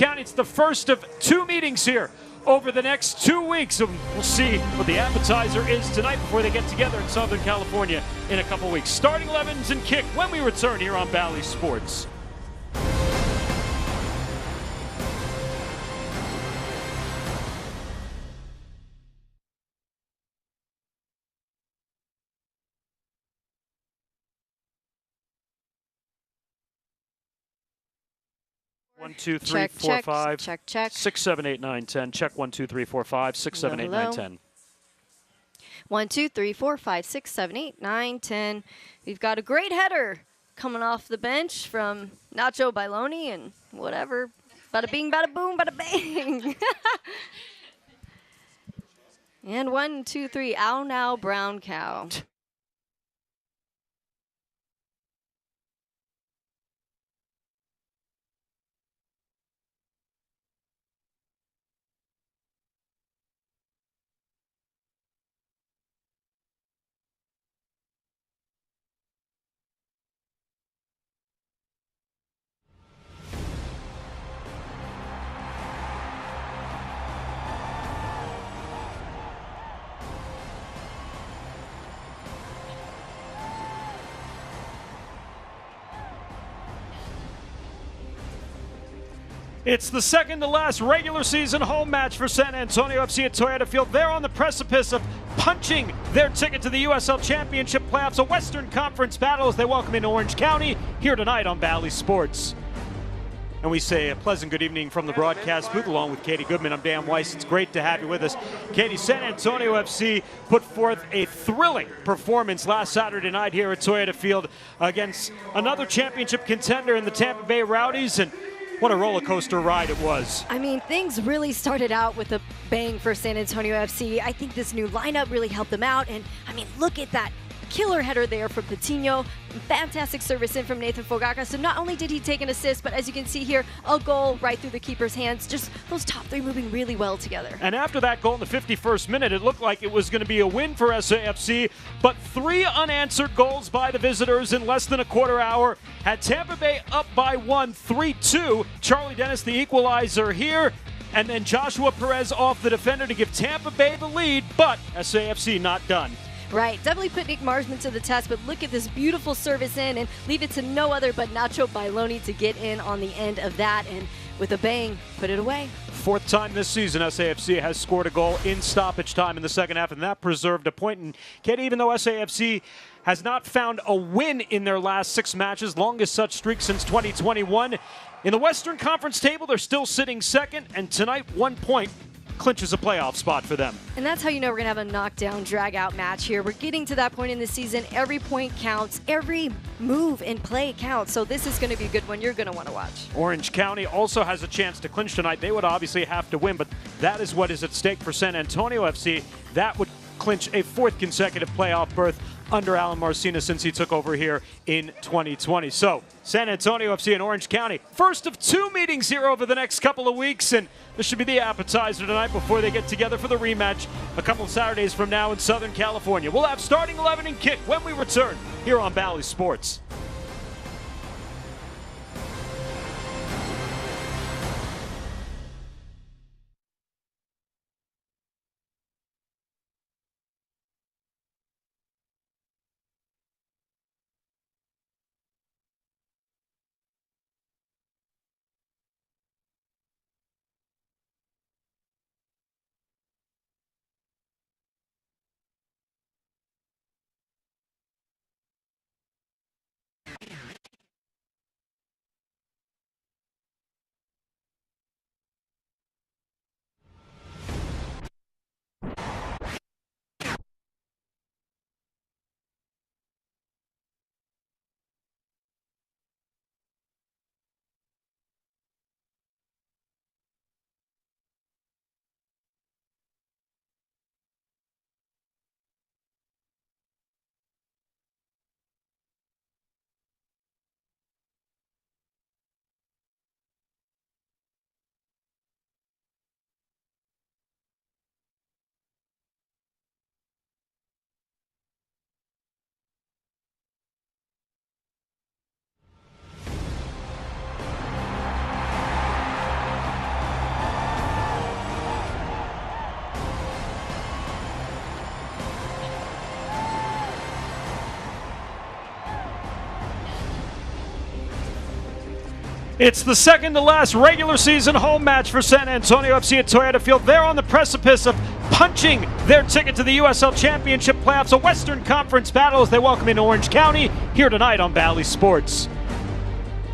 County. It's the first of 2 meetings here over the next 2 weeks. And we'll see what the appetizer is tonight before they get together in Southern California in a couple weeks. Starting 11s and kick when we return here on Bally Sports. One, two, three, Check, four, check, five, check, check. 6, 7, 8, 9, 10. Check 1, 2, 3, 4, 5, 6, 7, 8, 9, 10. 1, 2, 3, 4, 5, 6, 7, 8, 9, 10. We've got a great header coming off the bench from Nacho Bailoni and whatever. Bada bing, bada boom, bada bang. And 1, 2, 3, ow now, brown cow. It's the second to last regular season home match for San Antonio FC at Toyota Field. They're on the precipice of punching their ticket to the USL Championship playoffs, a Western Conference battle as they welcome in Orange County here tonight on Bally Sports. And we say a pleasant good evening from the broadcast booth along with Katie Goodman. I'm Dan Weiss. It's great to have you with us. Katie, San Antonio FC put forth a thrilling performance last Saturday night here at Toyota Field against another championship contender in the Tampa Bay Rowdies, and what a roller coaster ride it was. I mean, things really started out with a bang for San Antonio FC. I think this new lineup really helped them out. And I mean, look at that killer header there from Patino. Fantastic service in from Nathan Fogaka. So not only did he take an assist, but as you can see here, a goal right through the keeper's hands. Just those top three moving really well together. And after that goal in the 51st minute, it looked like it was going to be a win for SAFC, but 3 unanswered goals by the visitors in less than a quarter hour had Tampa Bay up by 1, 3-2. Charlie Dennis, the equalizer here, and then Joshua Perez off the defender to give Tampa Bay the lead, but SAFC not done. Right, definitely put Nick Marsman to the test, but look at this beautiful service in and leave it to no other but Nacho Bailoni to get in on the end of that and with a bang, put it away. 4th time this season SAFC has scored a goal in stoppage time in the second half, and that preserved a point. And Katie, even though SAFC has not found a win in their last 6 matches, longest such streak since 2021, in the Western Conference table, they're still sitting second, and tonight 1 point clinches a playoff spot for them. And that's how you know we're going to have a knockdown, drag-out match here. We're getting to that point in the season. Every point counts. Every move and play counts. So this is going to be a good one you're going to want to watch. Orange County also has a chance to clinch tonight. They would obviously have to win, but that is what is at stake for San Antonio FC. That would clinch a 4th consecutive playoff berth under Alan Marcina since he took over here in 2020. So, San Antonio FC and Orange County, first of 2 meetings here over the next couple of weeks, and this should be the appetizer tonight before they get together for the rematch a couple of Saturdays from now in Southern California. We'll have starting 11 and kick when we return here on Bally Sports. It's the second to last regular season home match for San Antonio FC at Toyota Field. They're on the precipice of punching their ticket to the USL Championship playoffs, a Western Conference battle as they welcome in Orange County here tonight on Bally Sports.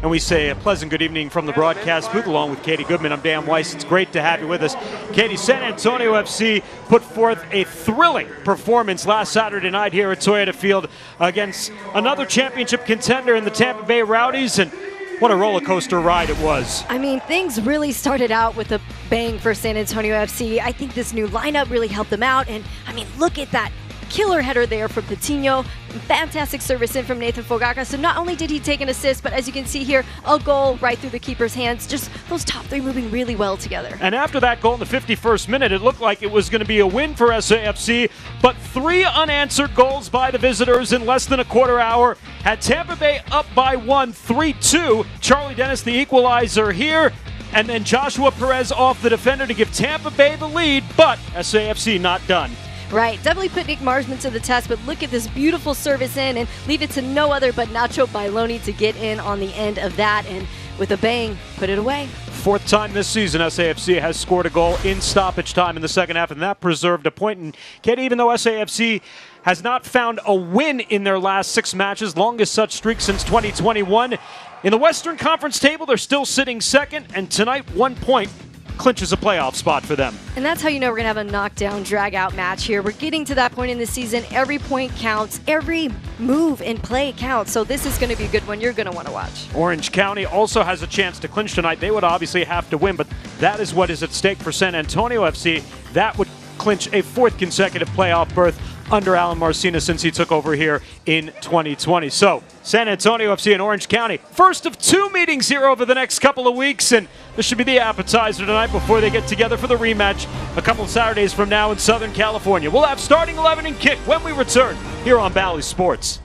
And we say a pleasant good evening from the broadcast booth along with Katie Goodman. I'm Dan Weiss. It's great to have you with us. Katie, San Antonio FC put forth a thrilling performance last Saturday night here at Toyota Field against another championship contender in the Tampa Bay Rowdies, and what a roller coaster ride it was. I mean, things really started out with a bang for San Antonio FC. I think this new lineup really helped them out. And I mean, look at that killer header there from Coutinho. Fantastic service in from Nathan Fogaka. So not only did he take an assist, but as you can see here, a goal right through the keeper's hands. Just those top three moving really well together. And after that goal in the 51st minute, it looked like it was going to be a win for SAFC, but three unanswered goals by the visitors in less than a quarter hour had Tampa Bay up by 3-2. Charlie Dennis, the equalizer here, and then Joshua Perez off the defender to give Tampa Bay the lead, but SAFC not done. Right, definitely put Nick Marsman to the test, but look at this beautiful service in and leave it to no other but Nacho Bailoni to get in on the end of that, and with a bang, put it away. Fourth time this season SAFC has scored a goal in stoppage time in the second half, and that preserved a point. And Katie, even though SAFC has not found a win in their last 6 matches, longest such streak since 2021, in the Western Conference table, they're still sitting second, and tonight 1 point clinches a playoff spot for them. And that's how you know we're going to have a knockdown, drag-out match here. We're getting to that point in the season. Every point counts. Every move and play counts. So this is going to be a good one you're going to want to watch. Orange County also has a chance to clinch tonight. They would obviously have to win, but that is what is at stake for San Antonio FC. That would clinch a 4th consecutive playoff berth under Alan Marcina since he took over here in 2020. So, San Antonio FC and Orange County, first of 2 meetings here over the next couple of weeks, and this should be the appetizer tonight before they get together for the rematch a couple of Saturdays from now in Southern California. We'll have starting 11 and kick when we return here on Bally Sports.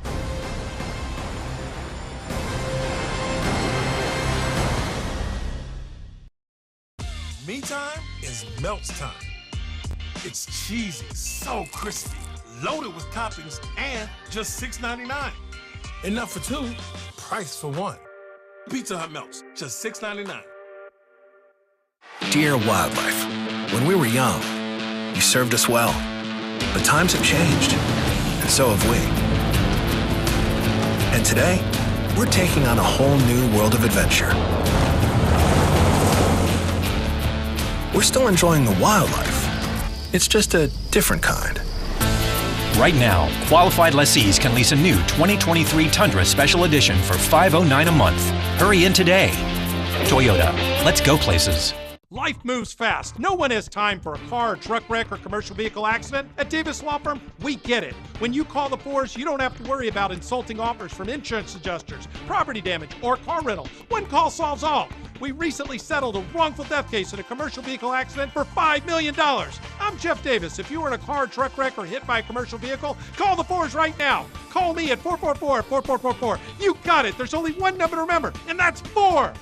Me time is Melts time. It's cheesy, so crispy, loaded with toppings, and just $6.99. Enough for 2, price for 1. Pizza Hut Melts, just $6.99. Dear Wildlife, when we were young, you served us well. But times have changed, and so have we. And today, we're taking on a whole new world of adventure. We're still enjoying the wildlife. It's just a different kind. Right now, qualified lessees can lease a new 2023 Tundra Special Edition for $509 a month. Hurry in today. Toyota, let's go places. Life moves fast. No one has time for a car, truck wreck, or commercial vehicle accident. At Davis Law Firm, we get it. When you call the force, you don't have to worry about insulting offers from insurance adjusters, property damage, or car rental. One call solves all. We recently settled a wrongful death case in a commercial vehicle accident for $5 million. I'm Jeff Davis. If you were in a car, truck wreck, or hit by a commercial vehicle, call the force right now. Call me at 444-4444. You got it. There's only one number to remember, and that's 4.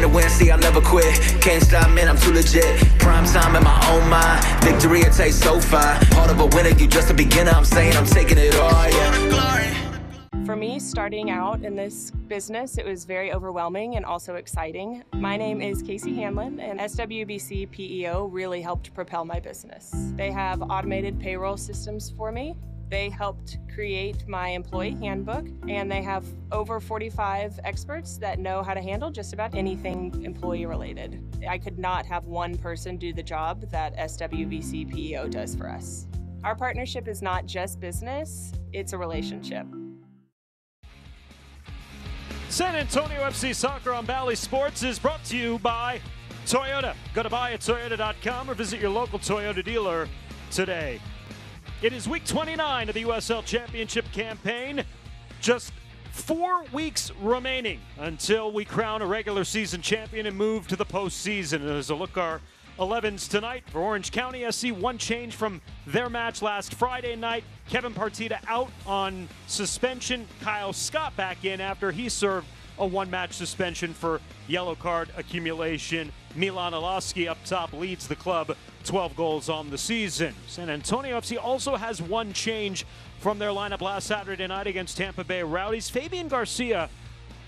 To win, see, I'll never quit. Can't stop, man, I'm too legit. Prime time in my own mind. Victory, it tastes so fine. Part of a winner, you just a beginner. I'm saying I'm taking it all, yeah. For me, starting out in this business, it was very overwhelming and also exciting. My name is Casey Hanlon, and SWBC PEO really helped propel my business. They have automated payroll systems for me. They helped create my employee handbook, and they have over 45 experts that know how to handle just about anything employee related. I could not have one person do the job that SWBC PEO does for us. Our partnership is not just business, it's a relationship. San Antonio FC Soccer on Bally Sports is brought to you by Toyota. Go to buyattoyota.com or visit your local Toyota dealer today. It is week 29 of the USL Championship campaign. Just 4 weeks remaining until we crown a regular season champion and move to the postseason. As a look our 11s tonight for Orange County SC, one change from their match last Friday night. Kevin Partita out on suspension. Kyle Scott back in after he served a 1-match suspension for yellow card accumulation. Milan Alaski up top leads the club 12 goals on the season. San Antonio FC also has one change from their lineup last Saturday night against Tampa Bay Rowdies. Fabian Garcia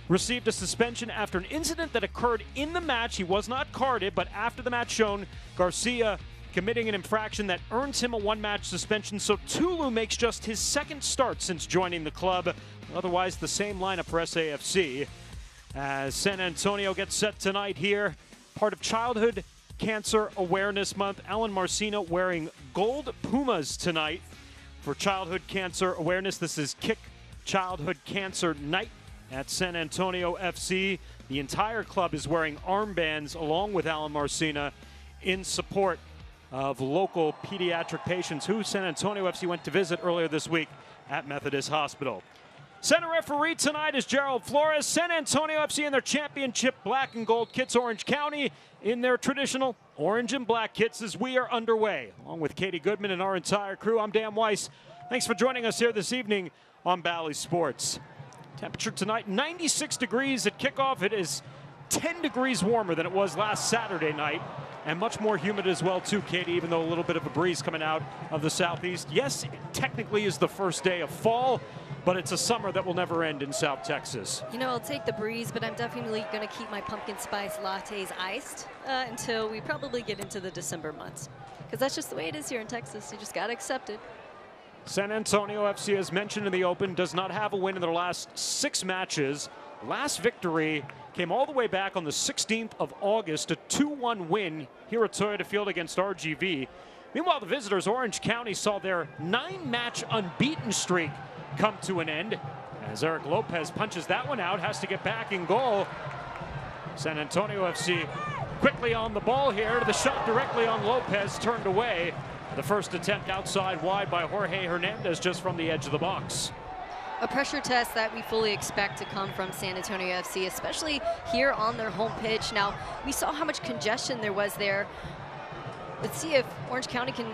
received a suspension after an incident that occurred in the match. He was not carded, but after the match shown, Garcia committing an infraction that earns him a one-match suspension. So Tulu makes just his second start since joining the club. Otherwise, the same lineup for SAFC. As San Antonio gets set tonight here, part of Childhood Cancer Awareness Month. Alan Marcino wearing gold Pumas tonight for Childhood Cancer Awareness. This is Kick Childhood Cancer Night at San Antonio FC. The entire club is wearing armbands along with Alan Marcina in support of local pediatric patients who San Antonio FC went to visit earlier this week at Methodist Hospital. Center referee tonight is Gerald Flores. San Antonio FC in their championship black and gold kits. Orange County in their traditional orange and black kits as we are underway. Along with Katie Goodman and our entire crew, I'm Dan Weiss. Thanks for joining us here this evening on Bally Sports. Temperature tonight, 96 degrees at kickoff. It is 10 degrees warmer than it was last Saturday night, and much more humid as well too, Katie, even though a little bit of a breeze coming out of the southeast. Yes, it technically is the first day of fall, but it's a summer that will never end in South Texas. You know, I'll take the breeze, but I'm definitely going to keep my pumpkin spice lattes iced until we probably get into the December months. Because that's just the way it is here in Texas. You just got to accept it. San Antonio FC, as mentioned in the open, does not have a win in their last 6 matches. Last victory came all the way back on the 16th of August, a 2-1 win here at Toyota Field against RGV. Meanwhile, the visitors, Orange County, saw their 9-match unbeaten streak come to an end as Eric Lopez punches that one out, has to get back in goal. San Antonio FC quickly on the ball here. The shot directly on Lopez, turned away. The first attempt outside wide by Jorge Hernandez just from the edge of the box. A pressure test that we fully expect to come from San Antonio FC, especially here on their home pitch. Now, we saw how much congestion there was there. Let's see if Orange County can,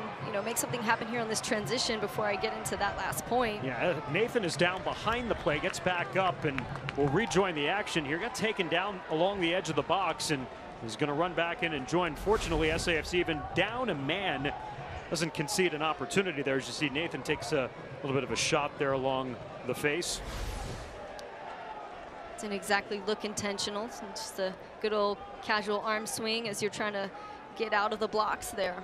make something happen here on this transition before I get into that last point. Yeah, Nathan is down behind the play, gets back up, and will rejoin the action here. Got taken down along the edge of the box, and is going to run back in and join. Fortunately, SAFC, even down a man, doesn't concede an opportunity there. As you see, Nathan takes a little bit of a shot there along the face. Didn't exactly look intentional. It's just a good old casual arm swing as you're trying to get out of the blocks there.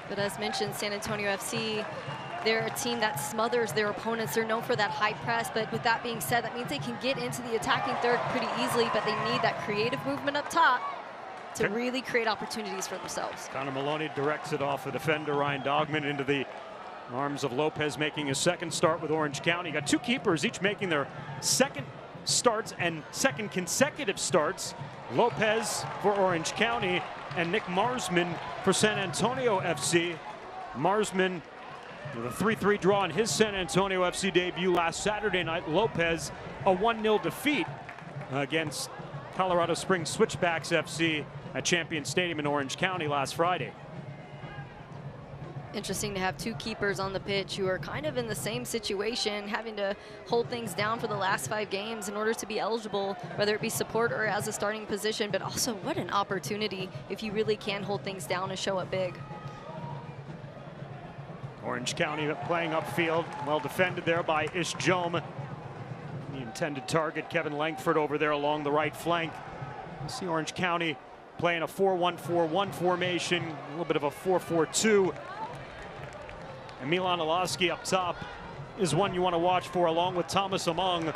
But as mentioned, San Antonio FC, they're a team that smothers their opponents. They're known for that high press, but with that being said, that means they can get into the attacking third pretty easily, but they need that creative movement up top to really create opportunities for themselves. Connor Maloney directs it off the defender, Ryan Dogman, into the arms of Lopez, making his second start with Orange County. Got 2 keepers, each making their second starts and second consecutive starts. Lopez for Orange County and Nick Marsman for San Antonio FC. Marsman with a 3-3 draw in his San Antonio FC debut last Saturday night. Lopez a 1-0 defeat against Colorado Springs Switchbacks FC at Champion Stadium in Orange County last Friday. Interesting to have 2 keepers on the pitch who are kind of in the same situation, having to hold things down for the last 5 games in order to be eligible, whether it be support or as a starting position. But also, what an opportunity if you really can hold things down and show up big. Orange County playing upfield, well defended there by Ish Jome. The intended target, Kevin Langford, over there along the right flank. You see Orange County playing a 4-1-4-1 formation, a little bit of a 4-4-2. And Milan Alaski up top is one you want to watch for, along with Thomas Among,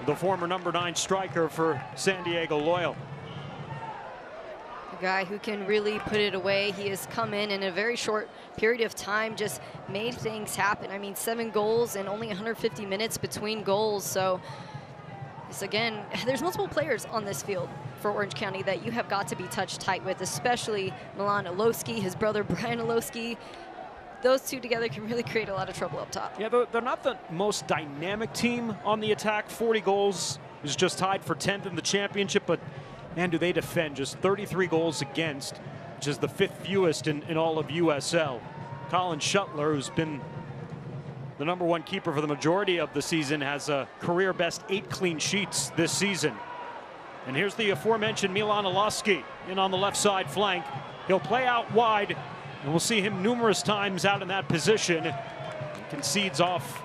the former number 9 striker for San Diego Loyal. A guy who can really put it away. He has come in a very short period of time, just made things happen. I mean, 7 goals and only 150 minutes between goals. So this, again, there's multiple players on this field for Orange County that you have got to be touch tight with, especially Milan Alowski, his brother Brian Alowski. Those 2 together can really create a lot of trouble up top. Yeah, they're not the most dynamic team on the attack. 40 goals is just tied for 10th in the championship, but man, do they defend. Just 33 goals against, which is the 5th fewest in all of USL. Colin Shuttler, who's been the #1 keeper for the majority of the season, has a career best 8 clean sheets this season. And here's the aforementioned Milan Oloski in on the left side flank. He'll play out wide, and we'll see him numerous times out in that position. He concedes off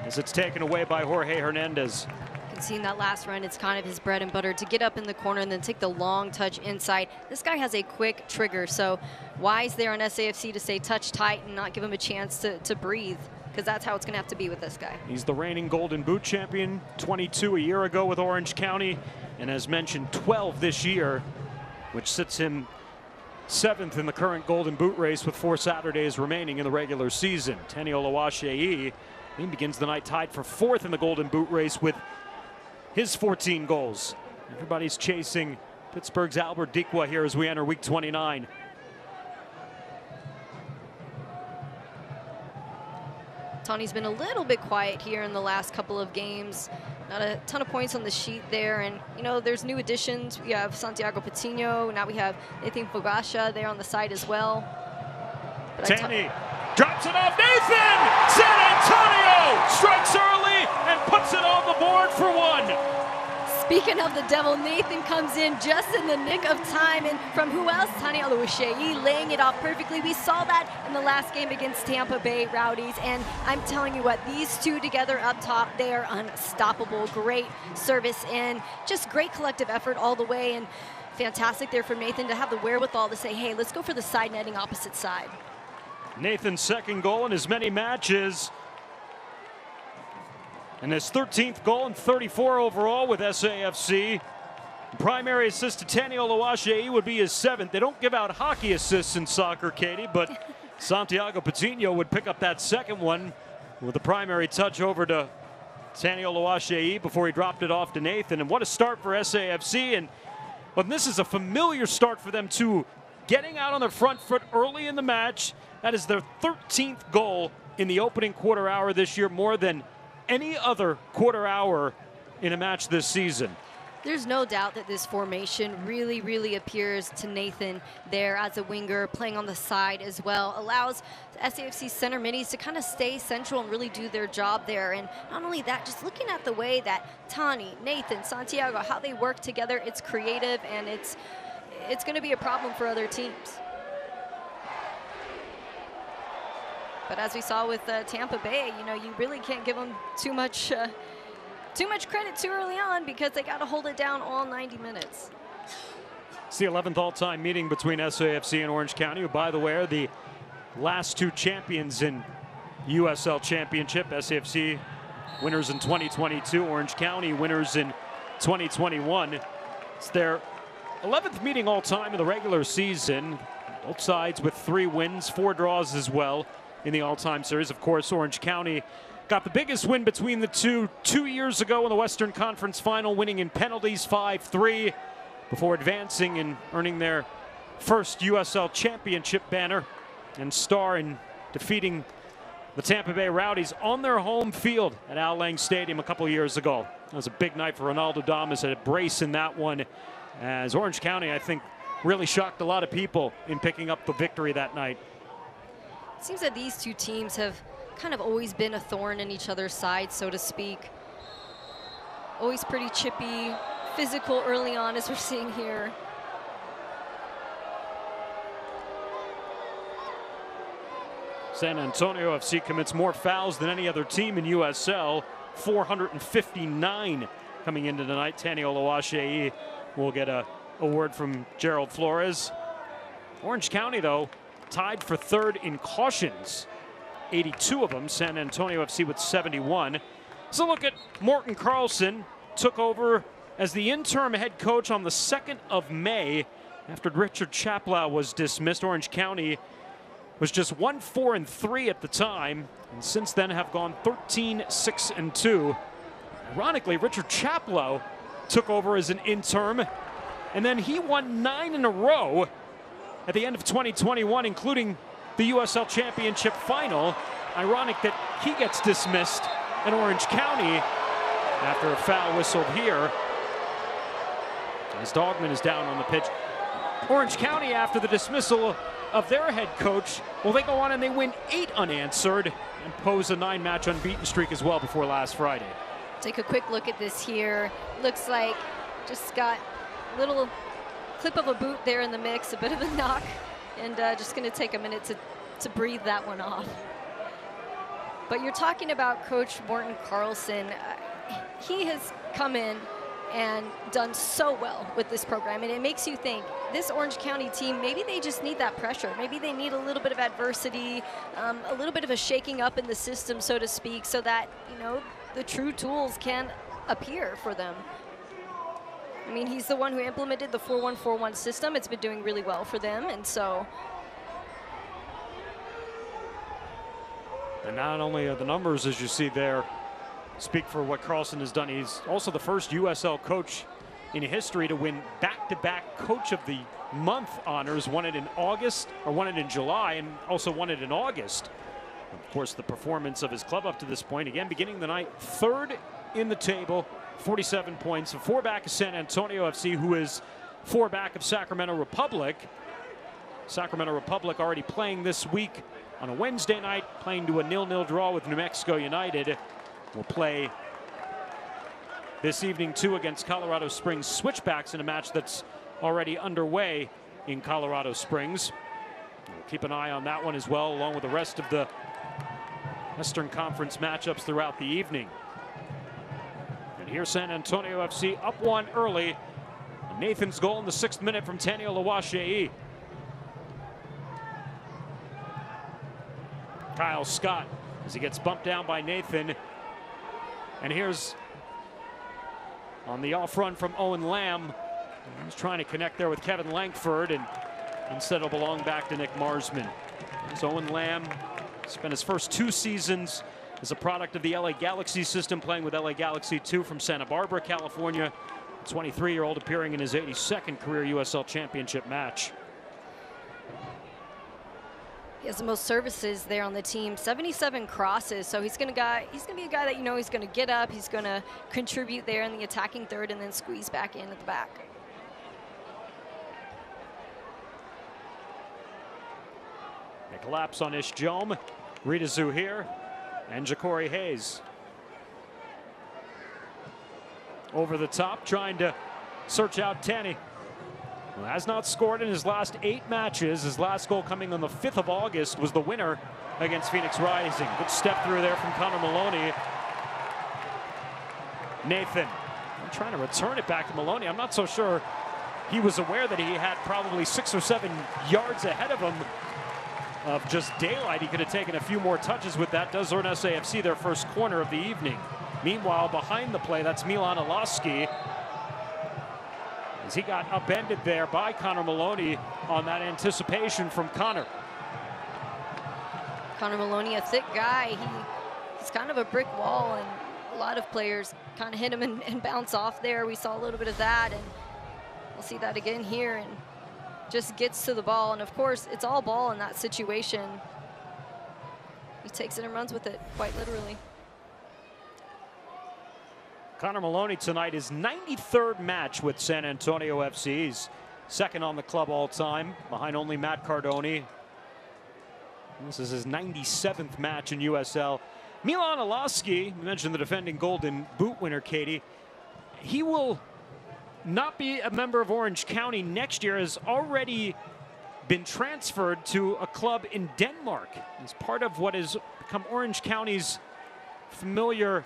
as it's taken away by Jorge Hernandez. You can see in that last run, it's kind of his bread and butter to get up in the corner and then take the long touch inside. This guy has a quick trigger, so wise there on SAFC to say touch tight and not give him a chance to breathe, because that's how it's going to have to be with this guy. He's the reigning Golden Boot champion, 22 a year ago with Orange County, and as mentioned, 12 this year, which sits him 7th in the current Golden Boot race with 4 Saturdays remaining in the regular season. Tenny Oluwaseyi, he begins the night tied for 4th in the Golden Boot race with his 14 goals. Everybody's chasing Pittsburgh's Albert Dikwa here as we enter week 29. Tawny's been a little bit quiet here in the last couple of games. Not a ton of points on the sheet there, and you know, there's new additions. We have Santiago Patino, now we have Nathan Fogasha there on the side as well. Tanny drops it off Nathan! San Antonio strikes early and puts it on the board for 1. Speaking of the devil, Nathan comes in just in the nick of time, and from who else? Tenny Oluwaseyi laying it off perfectly. We saw that in the last game against Tampa Bay Rowdies, and I'm telling you what, these two together up top, they are unstoppable. Great service and just great collective effort all the way, and fantastic there from Nathan to have the wherewithal to say, hey, let's go for the side netting opposite side. Nathan's 2nd goal in as many matches, and his 13th goal and 34 overall with SAFC. Primary assist to Tenny Oluwaseyi would be his 7th. They don't give out hockey assists in soccer, Katie, but Santiago Patino would pick up that 2nd one with the primary touch over to Tenny Oluwaseyi before he dropped it off to Nathan. And what a start for SAFC. And well, this is a familiar start for them too. Getting out on the front foot early in the match. That is their 13th goal in the opening quarter hour this year, more than any other quarter hour in a match this season. There's no doubt that this formation really appears to Nathan there as a winger, playing on the side as well. Allows SAFC center middies to kind of stay central and really do their job there. And not only that, just looking at the way that Tani, Nathan, Santiago, how they work together, it's creative, and it's going to be a problem for other teams. But as we saw with Tampa Bay, you know, you really can't give them too much credit too early on, because they got to hold it down all 90 minutes. It's the 11th all-time meeting between SAFC and Orange County, who, by the way, are the last 2 champions in USL Championship. SAFC winners in 2022, Orange County winners in 2021. It's their 11th meeting all-time in the regular season. Both sides with 3 wins, 4 draws as well in the all-time series. Of course, Orange County got the biggest win between the two 2 years ago in the Western Conference Final, winning in penalties 5-3 before advancing and earning their first USL Championship banner and star in defeating the Tampa Bay Rowdies on their home field at Al Lang Stadium a couple years ago. It was a big night for Ronaldo Damas, at a brace in that one, as Orange County, I think, really shocked a lot of people in picking up the victory that night. It seems that these two teams have kind of always been a thorn in each other's side, so to speak. Always pretty chippy, physical early on, as we're seeing here. San Antonio FC commits more fouls than any other team in USL, 459 coming into tonight. Tenny Oluwaseyi will get a award from Gerald Flores. Orange County, though, tied for 3rd in cautions, 82 of them. San Antonio FC with 71. So look at Morten Carlson, took over as the interim head coach on the 2nd of May after Richard Chaplow was dismissed. Orange County was just 1-4-3 at the time, and since then have gone 13-6-2. Ironically, Richard Chaplow took over as an interim, and then he won 9 in a row at the end of 2021, including the USL Championship final. Ironic that he gets dismissed, and Orange County, after a foul whistled here, as Dogman is down on the pitch. Orange County, after the dismissal of their head coach. Well, they go on and they win 8 unanswered and pose a 9-match unbeaten streak as well before last Friday. Take a quick look at this here. Looks like just got a little clip of a boot there in the mix, a bit of a knock, and just going to take a minute to breathe that one off. But you're talking about Coach Morten Carlson. He has come in and done so well with this program, and it makes you think this Orange County team, maybe they just need that pressure. Maybe they need a little bit of adversity, a little bit of a shaking up in the system, so to speak, so that, you know, the true tools can appear for them. I mean, he's the one who implemented the 4-1-4-1 system. It's been doing really well for them, and so. And not only are the numbers, as you see there, speak for what Carlson has done, he's also the first USL coach in history to win back-to-back Coach of the Month honors. Won it in August, or won it in July, and also won it in August. Of course, the performance of his club up to this point, again, beginning the night, 3rd in the table, 47 points, 4 back of San Antonio FC, who is 4 back of Sacramento Republic. Sacramento Republic already playing this week on a Wednesday night, playing to a 0-0 draw with New Mexico United. Will play this evening too against Colorado Springs Switchbacks in a match that's already underway in Colorado Springs. We'll keep an eye on that one as well, along with the rest of the Western Conference matchups throughout the evening. And here's San Antonio FC up 1 early. Nathan's goal in the 6th minute from Taniel Lawashei. Kyle Scott as he gets bumped down by Nathan. And here's on the off run from Owen Lamb. He's trying to connect there with Kevin Langford, and instead it'll belong back to Nick Marsman. There's Owen Lamb. Spent his first 2 seasons as a product of the LA Galaxy system, playing with LA Galaxy 2 from Santa Barbara, California. 23-year-old appearing in his 82nd career USL Championship match. He has the most services there on the team, 77 crosses. So he's gonna be a guy that, you know, he's gonna get up, he's gonna contribute there in the attacking third, and then squeeze back in at the back. They collapse on Ish Jome, Rita Zuhir, and Ja'Cory Hayes. Over the top, trying to search out Tanny. Well, has not scored in his last 8 matches. His last goal coming on the 5th of August was the winner against Phoenix Rising. Good step through there from Connor Maloney. Nathan trying to return it back to Maloney. I'm not so sure he was aware that he had probably 6 or 7 yards ahead of him of just daylight. He could have taken a few more touches with that. Does earn SAFC their first corner of the evening. Meanwhile, behind the play, that's Milan Alaski, as he got upended there by Connor Maloney on that anticipation from Connor. Connor Maloney, a thick guy. He's kind of a brick wall, and a lot of players kind of hit him and bounce off there. We saw a little bit of that, and we'll see that again here, and just gets to the ball. And of course, it's all ball in that situation. He takes it and runs with it, quite literally. Connor Maloney tonight, his 93rd match with San Antonio FC. He's 2nd on the club all time, behind only Matt Cardoni. This is his 97th match in USL. Milan Alaski, we mentioned the defending Golden Boot winner, Katie. He will not be a member of Orange County next year, has already been transferred to a club in Denmark. It's part of what has become Orange County's familiar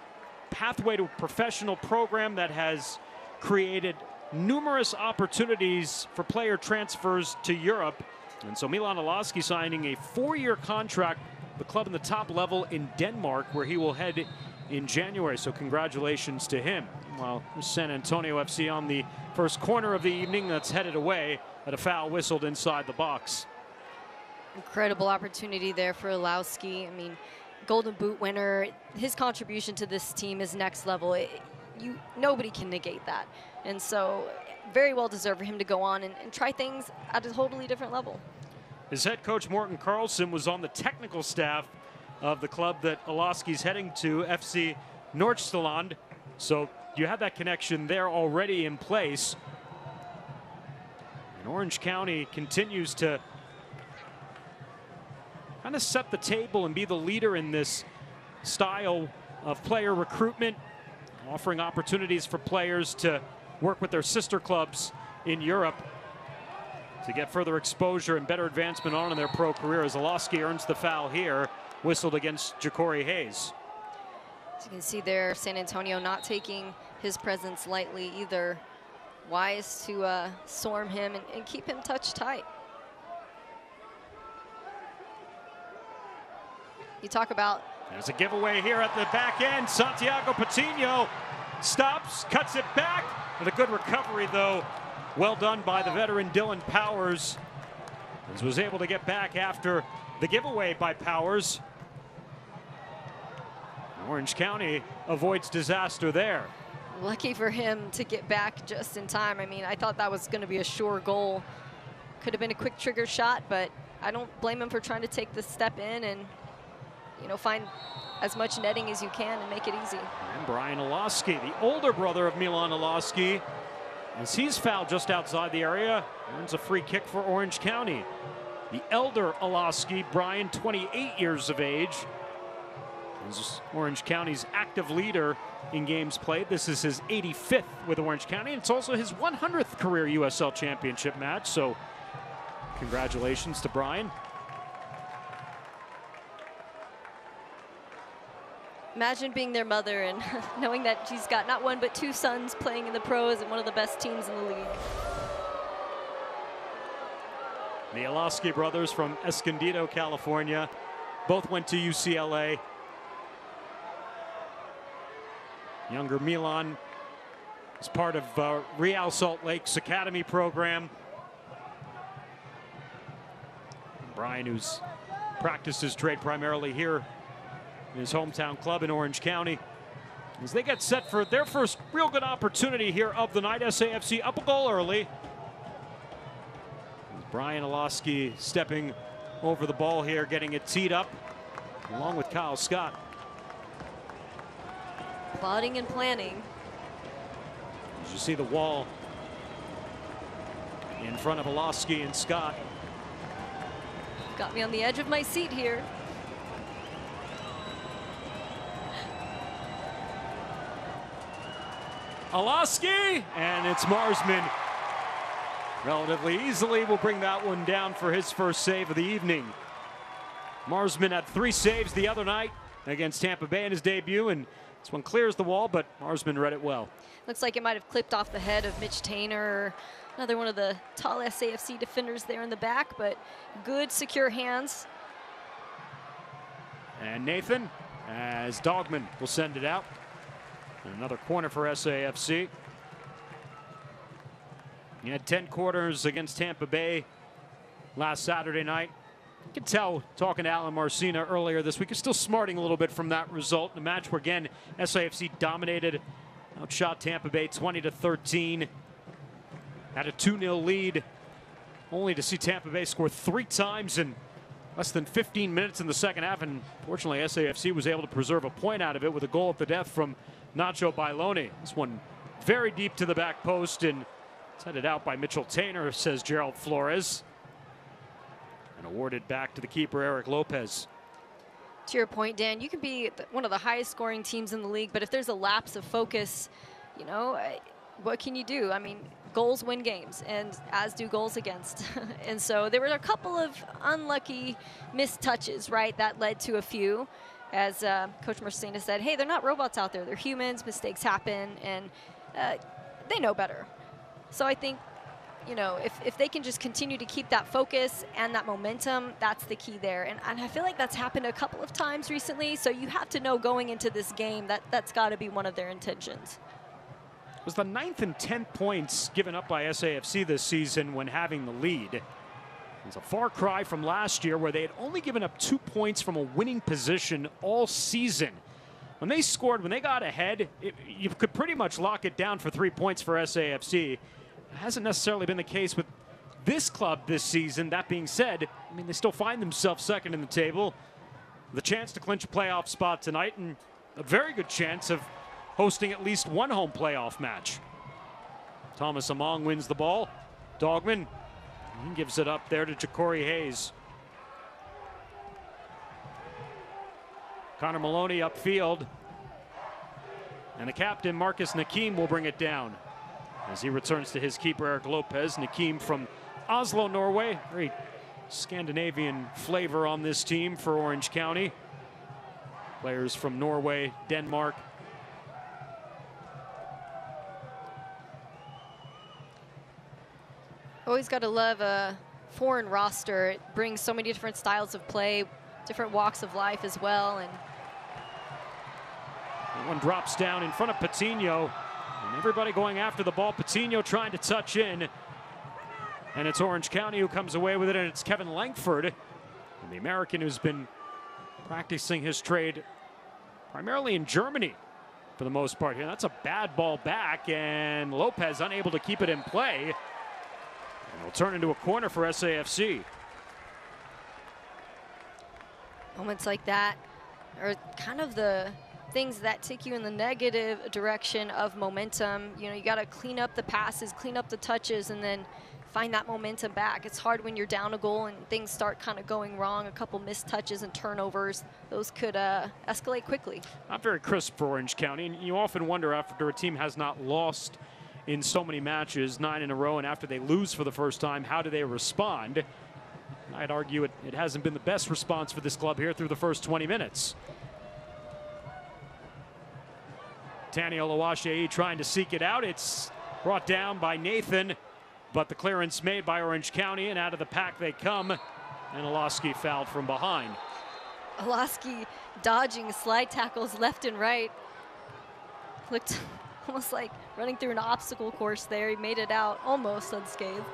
pathway to a professional program that has created numerous opportunities for player transfers to Europe. And so Milan Alaski signing a 4-year contract with the club in the top level in Denmark, where he will head in January. So congratulations to him. Well, San Antonio FC on the first corner of the evening. That's headed away at a foul whistled inside the box. Incredible opportunity there for Alowski. I mean, Golden Boot winner, his contribution to this team is next level. Nobody can negate that. And so very well deserved for him to go on and try things at a totally different level. His head coach, Morten Carlson, was on the technical staff of the club that Alowski's heading to, FC Nordsjælland. So you have that connection there already in place. And Orange County continues to kind of set the table and be the leader in this style of player recruitment, offering opportunities for players to work with their sister clubs in Europe to get further exposure and better advancement on in their pro career. As Alowski earns the foul here, whistled against Ja'Cory Hayes. As you can see there, San Antonio not taking his presence lightly either. Wise to swarm him and keep him touch tight. You talk about... There's a giveaway here at the back end. Santiago Patino stops, cuts it back. With a good recovery, though. Well done by the veteran Dylan Powers. He was able to get back after the giveaway by Powers. Orange County avoids disaster there. Lucky for him to get back just in time. I mean, I thought that was going to be a sure goal. Could have been a quick trigger shot, but I don't blame him for trying to take the step in and, you know, find as much netting as you can and make it easy. And Brian Alowski, the older brother of Milan Alowski, as he's fouled just outside the area, earns a free kick for Orange County. The elder Alowski, Brian, 28 years of age, is Orange County's active leader in games played. This is his 85th with Orange County, and it's also his 100th career USL Championship match, so congratulations to Brian. Imagine being their mother and knowing that she's got not one but two sons playing in the pros and one of the best teams in the league. The Alowski brothers from Escondido, California, both went to UCLA. Younger Milan is part of Real Salt Lake's Academy program. Brian, who's practiced his trade primarily here in his hometown club in Orange County, as they get set for their first real good opportunity here of the night. SAFC up a goal early. Brian Alowski stepping over the ball here, getting it teed up, along with Kyle Scott. Plotting and planning. As you see the wall in front of Alowski and Scott. Got me on the edge of my seat here. Alowski, and it's Marsman. Relatively easily will bring that one down for his first save of the evening. Marsman had 3 saves the other night against Tampa Bay in his debut, and this one clears the wall, but Marsman read it well. Looks like it might have clipped off the head of Mitch Tainer, another one of the tall SAFC defenders there in the back, but good, secure hands. And Nathan, as Dogman will send it out. And another corner for SAFC. He had 10 corners against Tampa Bay last Saturday night. You can tell, talking to Alan Marcina earlier this week, he's still smarting a little bit from that result. The match where, again, SAFC dominated, outshot Tampa Bay 20-13. Had a 2-0 lead, only to see Tampa Bay score 3 times in less than 15 minutes in the second half. And fortunately, SAFC was able to preserve a point out of it with a goal at the death from Nacho Bailoni. This one very deep to the back post, and it's headed out by Mitchell Tainer, says Gerald Flores. And awarded back to the keeper, Eric Lopez. To your point, Dan, you can be one of the highest scoring teams in the league, but if there's a lapse of focus, you know, what can you do? I mean, goals win games, and as do goals against. And so there were a couple of unlucky missed touches, right, that led to a few. As Coach Marcina said, hey, they're not robots out there. They're humans, mistakes happen, and they know better. So I think, you know, if they can just continue to keep that focus and that momentum, that's the key there. And I feel like that's happened a couple of times recently, so you have to know going into this game that that's got to be one of their intentions. It was the 9th and 10th points given up by SAFC this season when having the lead. It's a far cry from last year, where they had only given up 2 points from a winning position all season. When they scored, when they got ahead, you could pretty much lock it down for 3 points for SAFC. It hasn't necessarily been the case with this club this season. That being said, I mean, they still find themselves second in the table. The chance to clinch a playoff spot tonight, and a very good chance of hosting at least one home playoff match. Thomas Among wins the ball. Dogman, he gives it up there to Ja'Cory Hayes. Connor Maloney upfield. And the captain, Marcus Nakim, will bring it down as he returns to his keeper, Eric Lopez. Nakim from Oslo, Norway. Very Scandinavian flavor on this team for Orange County. Players from Norway, Denmark. Always got to love a foreign roster. It brings so many different styles of play, different walks of life as well. And one drops down in front of Patino, and everybody going after the ball. Patino trying to touch in, and it's Orange County who comes away with it, and it's Kevin Langford, the American who's been practicing his trade primarily in Germany for the most part here. That's a bad ball back, and Lopez unable to keep it in play, and it'll turn into a corner for SAFC. Moments like that are kind of the things that take you in the negative direction of momentum. You know, you got to clean up the passes, clean up the touches, and then find that momentum back. It's hard when you're down a goal and things start kind of going wrong. A couple missed touches and turnovers, those could escalate quickly. Not very crisp for Orange County, and you often wonder after a team has not lost in so many matches, 9 in a row, and after they lose for the first time, how do they respond? I'd argue it hasn't been the best response for this club here through the first 20 minutes. Taniel Awashe trying to seek it out. It's brought down by Nathan, but the clearance made by Orange County, and out of the pack they come, and Olaski fouled from behind. Olaski dodging slide tackles left and right. Looked almost like running through an obstacle course there. He made it out almost unscathed.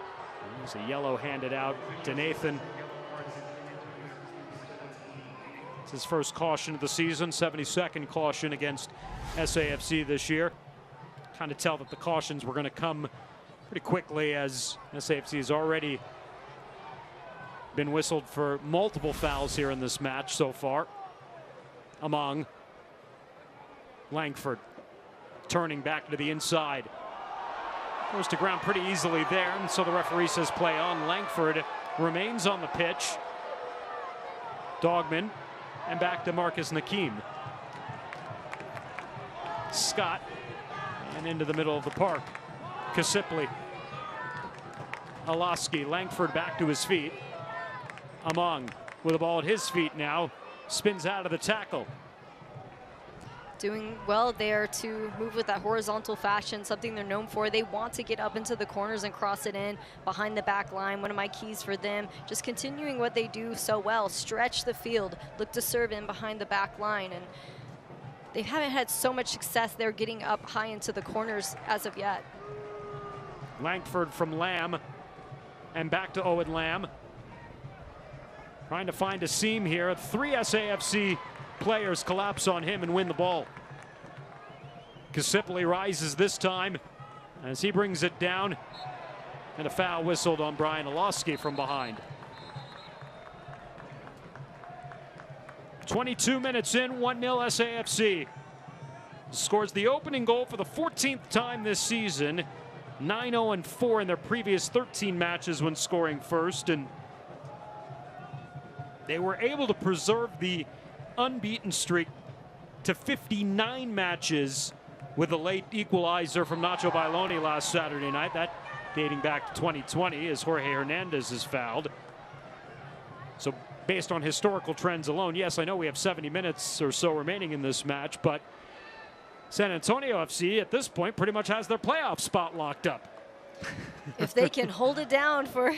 There's a yellow handed out to Nathan. It's his first caution of the season, 72nd caution against SAFC this year. Kind of tell that the cautions were going to come pretty quickly, as SAFC has already been whistled for multiple fouls here in this match so far. Among Langford turning back to the inside. Goes to ground pretty easily there, and so the referee says play on. Langford remains on the pitch. Dogman, and back to Marcus Nakim. Scott, and into the middle of the park. Kasipli. Olaski, Langford back to his feet. Among with the ball at his feet now, spins out of the tackle. Doing well there to move with that horizontal fashion, something they're known for. They want to get up into the corners and cross it in behind the back line. One of my keys for them, just continuing what they do so well, stretch the field, look to serve in behind the back line. And they haven't had so much success there getting up high into the corners as of yet. Langford from Lamb, and back to Owen Lamb. Trying to find a seam here. 3 SAFC players collapse on him and win the ball. Kasipli rises this time as he brings it down, and a foul whistled on Brian Olaski from behind. 22 minutes in, 1-0 SAFC. Scores the opening goal for the 14th time this season. 9-0-4 in their previous 13 matches when scoring first, and they were able to preserve the unbeaten streak to 59 matches with a late equalizer from Nacho Bailoni last Saturday night. That dating back to 2020 as Jorge Hernandez is fouled. So based on historical trends alone, yes, I know we have 70 minutes or so remaining in this match, but San Antonio FC at this point pretty much has their playoff spot locked up. If they can hold it down for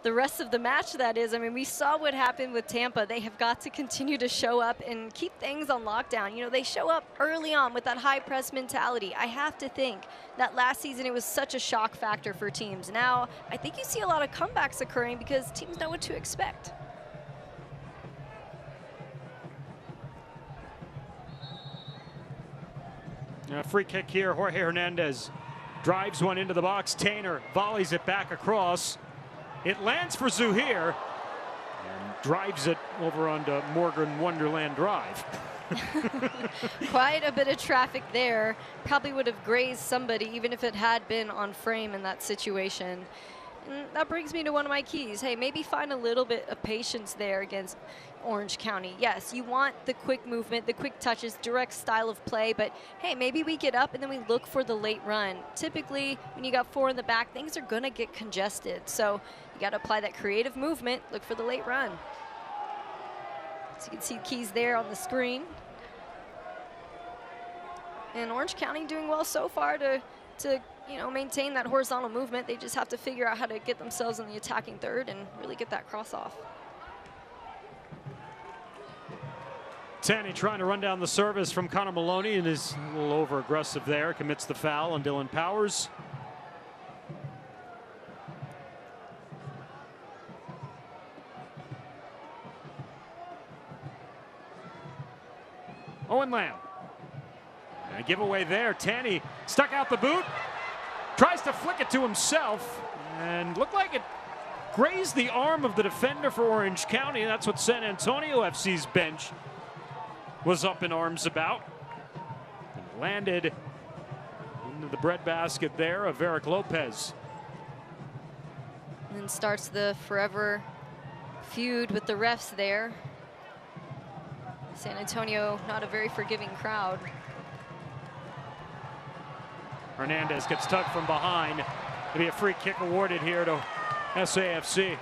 the rest of the match, that is. I mean, we saw what happened with Tampa. They have got to continue to show up and keep things on lockdown. You know, they show up early on with that high press mentality. I have to think that last season it was such a shock factor for teams. Now, I think you see a lot of comebacks occurring because teams know what to expect. Free kick here. Jorge Hernandez drives one into the box. Tainer volleys it back across. It lands for Zuhair and drives it over onto Morgan Wonderland Drive. Quite a bit of traffic there. Probably would have grazed somebody even if it had been on frame in that situation. And that brings me to one of my keys. Hey, maybe find a little bit of patience there against Orange County. Yes, you want the quick movement, the quick touches, direct style of play, but hey, maybe we get up and then we look for the late run. Typically, when you got 4 in the back, things are gonna get congested. So you gotta apply that creative movement, look for the late run. So you can see keys there on the screen. And Orange County doing well so far to maintain that horizontal movement. They just have to figure out how to get themselves in the attacking third and really get that cross off. Tanny trying to run down the service from Connor Maloney and is a little over aggressive there. Commits the foul on Dylan Powers. Owen Lamb. And a giveaway there. Tanny stuck out the boot. Tries to flick it to himself and looked like it grazed the arm of the defender for Orange County. That's what San Antonio FC's bench was up in arms about. And landed into the breadbasket there of Eric Lopez. And then starts the forever feud with the refs there. San Antonio, not a very forgiving crowd. Hernandez gets tugged from behind. There'll be a free kick awarded here to SAFC.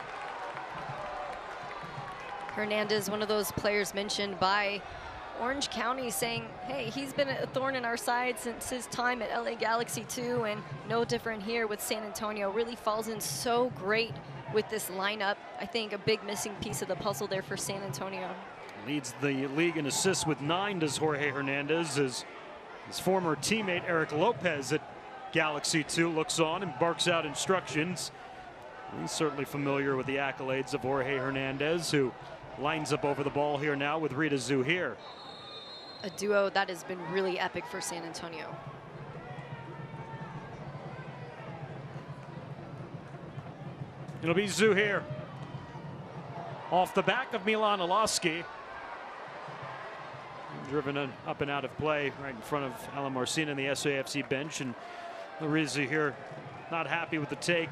Hernandez, one of those players mentioned by Orange County, saying, hey, he's been a thorn in our side since his time at LA Galaxy 2, and no different here with San Antonio. Really falls in so great with this lineup. I think a big missing piece of the puzzle there for San Antonio. Leads the league in assists with 9, does Jorge Hernandez, as his former teammate Eric Lopez at Galaxy 2 looks on and barks out instructions. He's certainly familiar with the accolades of Jorge Hernandez, who lines up over the ball here now with Rita Zuhair. A duo that has been really epic for San Antonio. It'll be Zuhair off the back of Milan Olaski. Driven up and out of play right in front of Alan Marcina in the SAFC bench, and Rita Zuhair not happy with the take.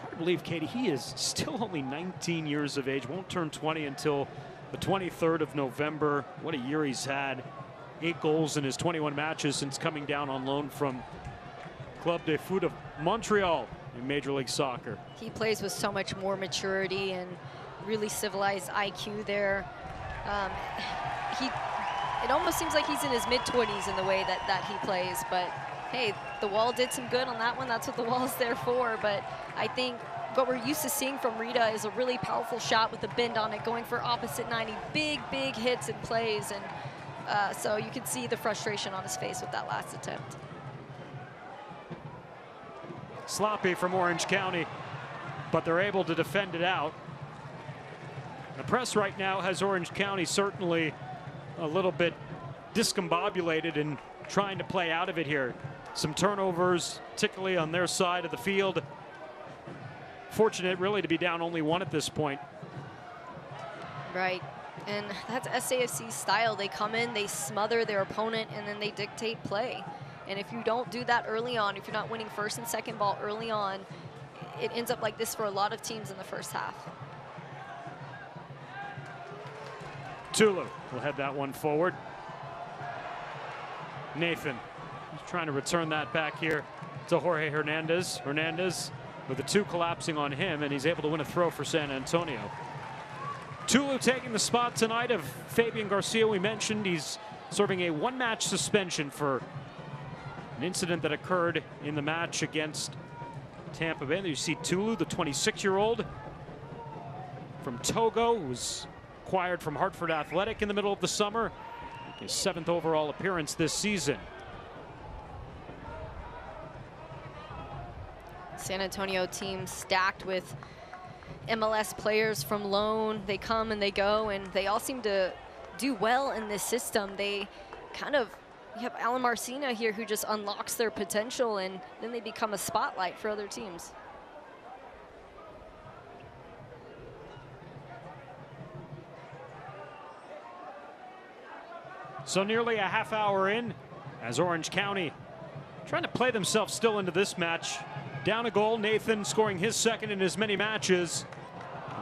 Hard to believe, Katie, he is still only 19 years of age, won't turn 20 until the 23rd of November. What a year he's had. 8 goals in his 21 matches since coming down on loan from Club de Foot of Montreal in Major League Soccer. He plays with so much more maturity and really civilized IQ there. It almost seems like he's in his mid-20s in the way that he plays, but hey, the wall did some good on that one. That's what the wall is there for. But I think what we're used to seeing from Rita is a really powerful shot with a bend on it, going for opposite 90. Big hits and plays. And so you can see the frustration on his face with that last attempt. Sloppy from Orange County, but they're able to defend it out. The press right now has Orange County certainly a little bit discombobulated and trying to play out of it here. Some turnovers, particularly on their side of the field. Fortunate really to be down only 1 at this point. Right, and that's SAFC's style. They come in, they smother their opponent, and then they dictate play. And if you don't do that early on, if you're not winning first and second ball early on, it ends up like this for a lot of teams in the first half. Tulu will head that one forward. Nathan is trying to return that back here to Jorge Hernandez. Hernandez with the 2 collapsing on him, and he's able to win a throw for San Antonio. Tulu taking the spot tonight of Fabian Garcia. We mentioned he's serving a 1-match suspension for an incident that occurred in the match against Tampa Bay. There you see Tulu, the 26-year-old from Togo, who was acquired from Hartford Athletic in the middle of the summer. His 7th overall appearance this season. San Antonio team stacked with MLS players from loan. They come and they go, and they all seem to do well in this system. They kind of, you have Alan Marcina here who just unlocks their potential, and then they become a spotlight for other teams. So nearly a half hour in, as Orange County trying to play themselves still into this match. down a goal. Nathan scoring his second in as many matches.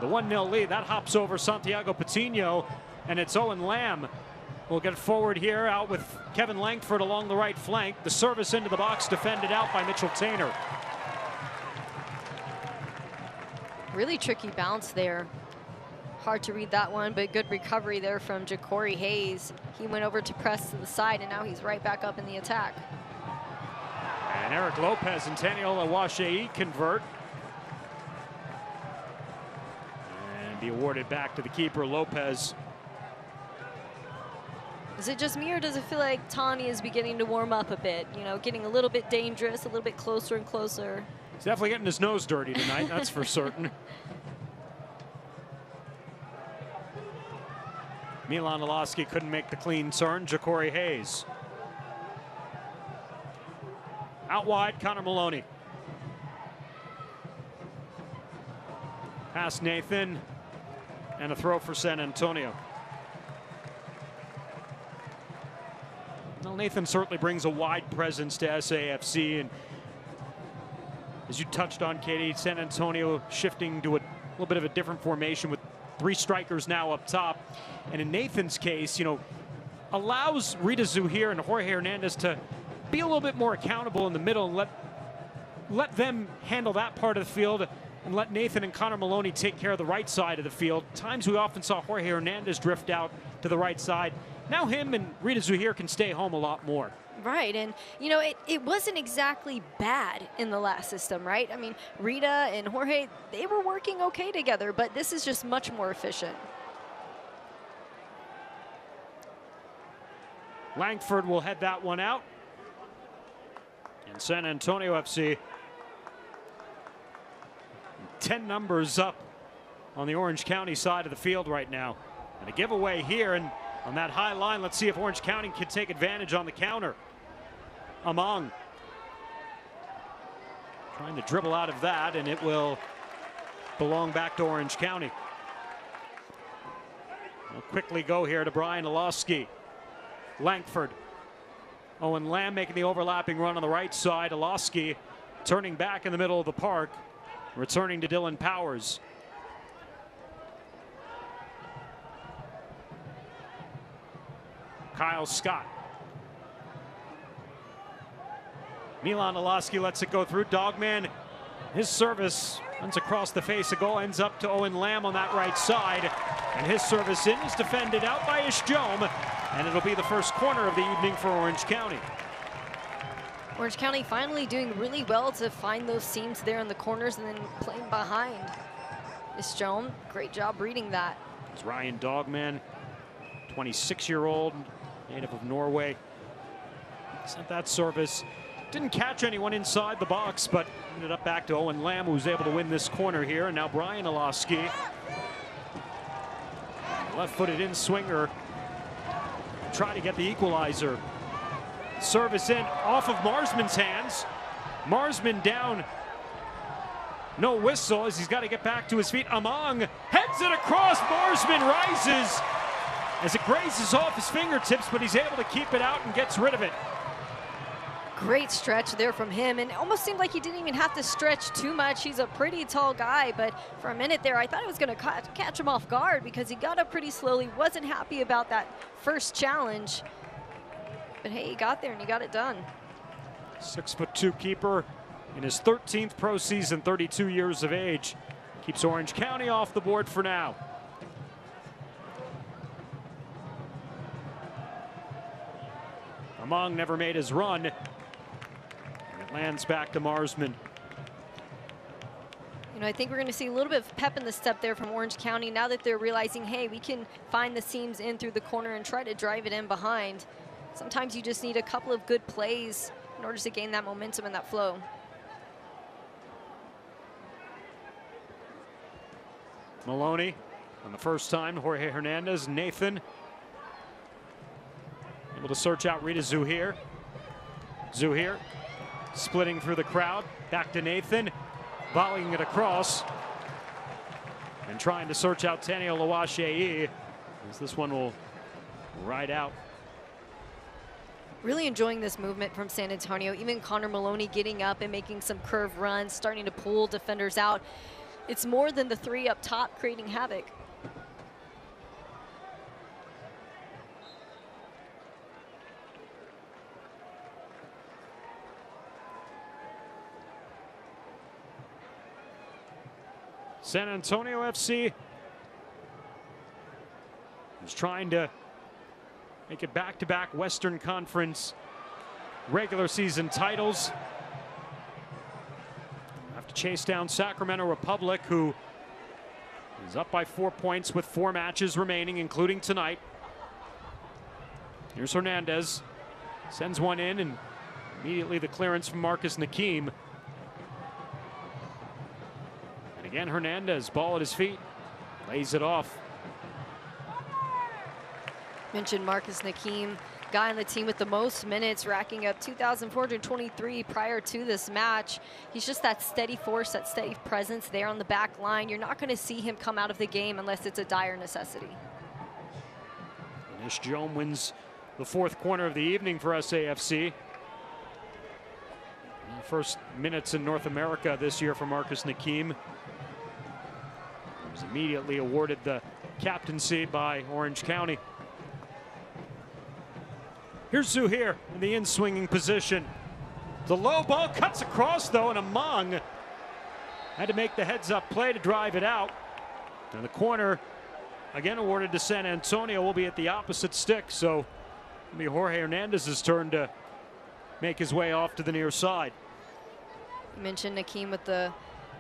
The 1-0 lead, that hops over Santiago Patino, and it's Owen Lamb. We'll get forward here, out with Kevin Langford along the right flank. The service into the box, defended out by Mitchell Tainer. Really tricky bounce there. Hard to read that one, but good recovery there from Ja'Cory Hayes. He went over to press to the side, and now he's right back up in the attack. And Eric Lopez and Taniola Washe convert. And be awarded back to the keeper, Lopez. Is it just me, or does it feel like Tani is beginning to warm up a bit? You know, getting a little bit dangerous, a little bit closer and closer. He's definitely getting his nose dirty tonight, that's for certain. Milan Oloski couldn't make the clean turn. Ja'Cory Hayes. Out wide, Connor Maloney. Past Nathan, and a throw for San Antonio. Well, Nathan certainly brings a wide presence to SAFC, and as you touched on, Katie, San Antonio shifting to a little bit of a different formation with 3 strikers now up top. And in Nathan's case, you know, allows Rita Zuhir and Jorge Hernandez to be a little bit more accountable in the middle and let them handle that part of the field, and let Nathan and Connor Maloney take care of the right side of the field. Times we often saw Jorge Hernandez drift out to the right side. Now him and Rita Zuhir can stay home a lot more. Right, and you know, it wasn't exactly bad in the last system, right? I mean, Rita and Jorge, they were working okay together, but this is just much more efficient. Langford will head that one out. And San Antonio FC 10 numbers up on the Orange County side of the field right now. And a giveaway here, and on that high line, let's see if Orange County can take advantage on the counter. Among trying to dribble out of that, and it will belong back to Orange County. We'll quickly go here to Brian Oloski. Langford. Owen Lamb making the overlapping run on the right side. Oloski turning back in the middle of the park. Returning to Dylan Powers. Kyle Scott. Milan Oloski lets it go through. Dogman, his service runs across the face of goal, ends up to Owen Lamb on that right side. And his service in is defended out by Ishjome. And it'll be the first corner of the evening for Orange County. Orange County finally doing really well to find those seams there in the corners and then playing behind. Ishjome, great job reading that. It's Ryan Dogman, 26-year-old, native of Norway. Sent that service. Didn't catch anyone inside the box, but ended up back to Owen Lamb, who was able to win this corner here. And now Brian Oloski. Left-footed in-swinger. Try to get the equalizer. Service in off of Marsman's hands. Marsman down. No whistle as he's got to get back to his feet. Among heads it across. Marsman rises as it grazes off his fingertips, but he's able to keep it out and gets rid of it. Great stretch there from him, and it almost seemed like he didn't even have to stretch too much. He's a pretty tall guy, but for a minute there, I thought it was going to catch him off guard because he got up pretty slowly, wasn't happy about that first challenge. But hey, he got there and he got it done. 6'2" keeper in his 13th pro season, 32 years of age. Keeps Orange County off the board for now. Among never made his run. And it lands back to Marsman. You know, I think we're going to see a little bit of pep in the step there from Orange County now that they're realizing, hey, we can find the seams in through the corner and try to drive it in behind. Sometimes you just need a couple of good plays in order to gain that momentum and that flow. Maloney on the first time, Jorge Hernandez, Nathan. Able to search out Rita Zuhir. Zuhir splitting through the crowd. Back to Nathan, volleying it across. And trying to search out Tanio Lawashei as this one will ride out. Really enjoying this movement from San Antonio. Even Connor Maloney getting up and making some curve runs, starting to pull defenders out. It's more than the three up top creating havoc. San Antonio FC is trying to make it back-to-back Western Conference regular season titles. Have to chase down Sacramento Republic, who is up by 4 points with 4 matches remaining, including tonight. Here's Hernandez, sends one in, and immediately the clearance from Marcus Nakim. And again, Hernandez, ball at his feet, lays it off. Mentioned Marcus Nakim, guy on the team with the most minutes, racking up 2,423 prior to this match. He's just that steady force, that steady presence there on the back line. You're not going to see him come out of the game unless it's a dire necessity. Nish Jome wins the 4th corner of the evening for SAFC. First minutes in North America this year for Marcus Nakim. He was immediately awarded the captaincy by Orange County. Here's Zuhair in the in-swinging position. The low ball cuts across, though, and Among had to make the heads-up play to drive it out. And the corner, again awarded to San Antonio, will be at the opposite stick. So it'll be Jorge Hernandez's turn to make his way off to the near side. You mentioned Nakim with the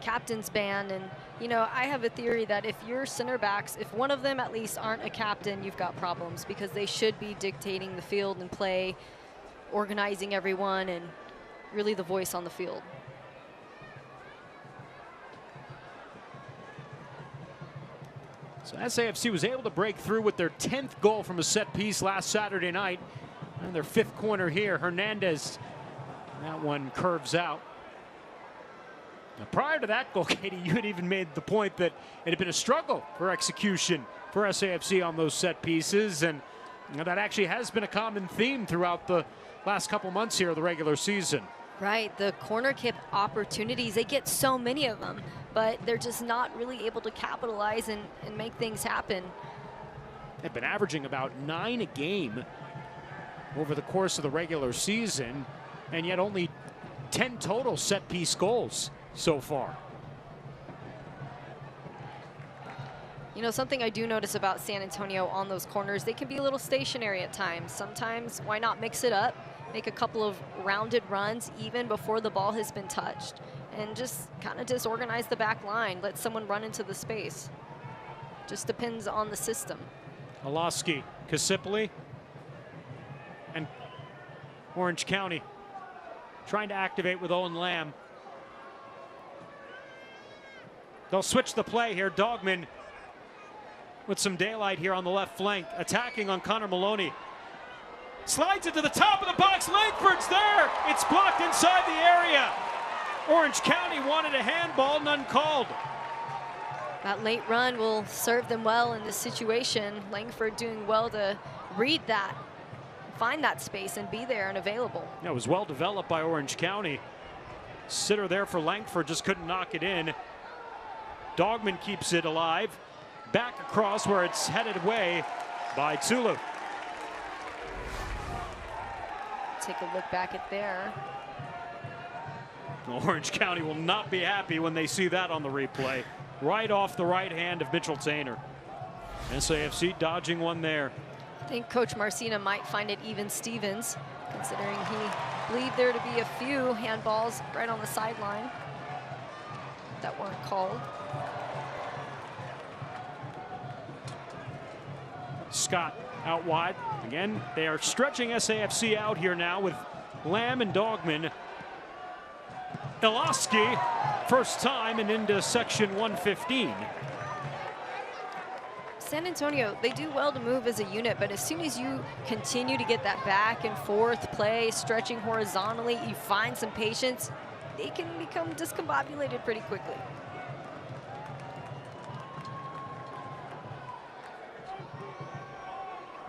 captain's band, and you know, I have a theory that if your center backs, if one of them at least aren't a captain, you've got problems, because they should be dictating the field and play, organizing everyone, and really the voice on the field. So SAFC was able to break through with their 10th goal from a set piece last Saturday night. And their 5th corner here, Hernandez, that one curves out. Now, prior to that goal, Katie, you had even made the point that it had been a struggle for execution for SAFC on those set pieces, and you know, that actually has been a common theme throughout the last couple months here of the regular season. Right, the corner kick opportunities, they get so many of them, but they're just not really able to capitalize and make things happen. They've been averaging about 9 a game over the course of the regular season, and yet only 10 total set piece goals so far. You know, something I do notice about San Antonio on those corners, they can be a little stationary at times. Sometimes, why not mix it up, make a couple of rounded runs even before the ball has been touched, and just kind of disorganize the back line, let someone run into the space. Just depends on the system. Oloski, Kasipli, and Orange County trying to activate with Owen Lamb. They'll switch the play here. Dogman with some daylight here on the left flank, attacking on Connor Maloney. Slides it to the top of the box. Langford's there. It's blocked inside the area. Orange County wanted a handball, none called. That late run will serve them well in this situation. Langford doing well to read that, find that space, and be there and available. Yeah, it was well developed by Orange County. Sitter there for Langford, just couldn't knock it in. Dogman keeps it alive. Back across where it's headed away by Tulu. Take a look back at there. Orange County will not be happy when they see that on the replay. Right off the right hand of Mitchell Tainer. SAFC dodging one there. I think Coach Marcina might find it even Stevens, considering he believed there to be a few handballs right on the sideline that weren't called. Scott out wide. Again, they are stretching SAFC out here now with Lamb and Dogman. Oloski, first time and into section 115. San Antonio, they do well to move as a unit, but as soon as you continue to get that back and forth play, stretching horizontally, you find some patience, they can become discombobulated pretty quickly.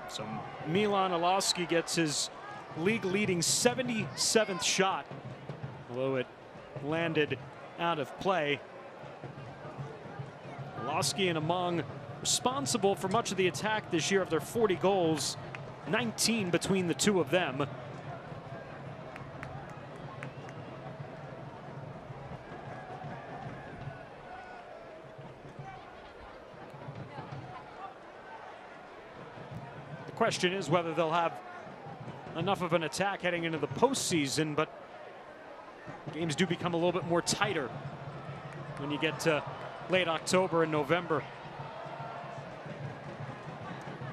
So Milan Oloski gets his league-leading 77th shot, although it landed out of play. Losky and Among responsible for much of the attack this year. Of their 40 goals, 19 between the two of them. The question is whether they'll have enough of an attack heading into the postseason, but games do become a little bit more tighter when you get to late October and November.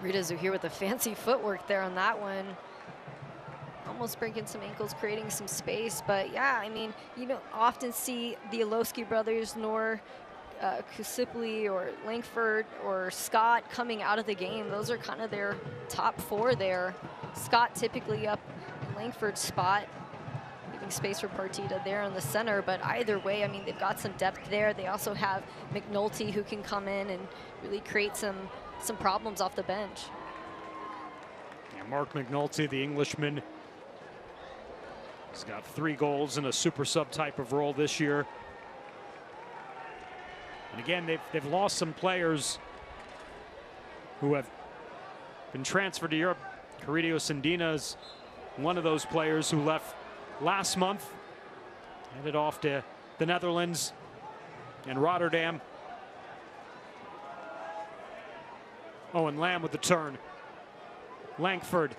Ritazu here with the fancy footwork there on that one. Almost breaking some ankles, creating some space. But yeah, I mean, you don't often see the Olowski brothers nor Kusipli or Langford or Scott coming out of the game. Those are kind of their top four there. Scott typically up in Langford's spot, leaving space for Partita there in the center. But either way, I mean, they've got some depth there. They also have McNulty who can come in and really create some problems off the bench. Yeah, Mark McNulty, the Englishman, he's got 3 goals in a super sub type of role this year. And again, they've lost some players who have been transferred to Europe. Caridio Sandina is one of those players who left last month, headed off to the Netherlands and Rotterdam. Owen Lamb with the turn. Langford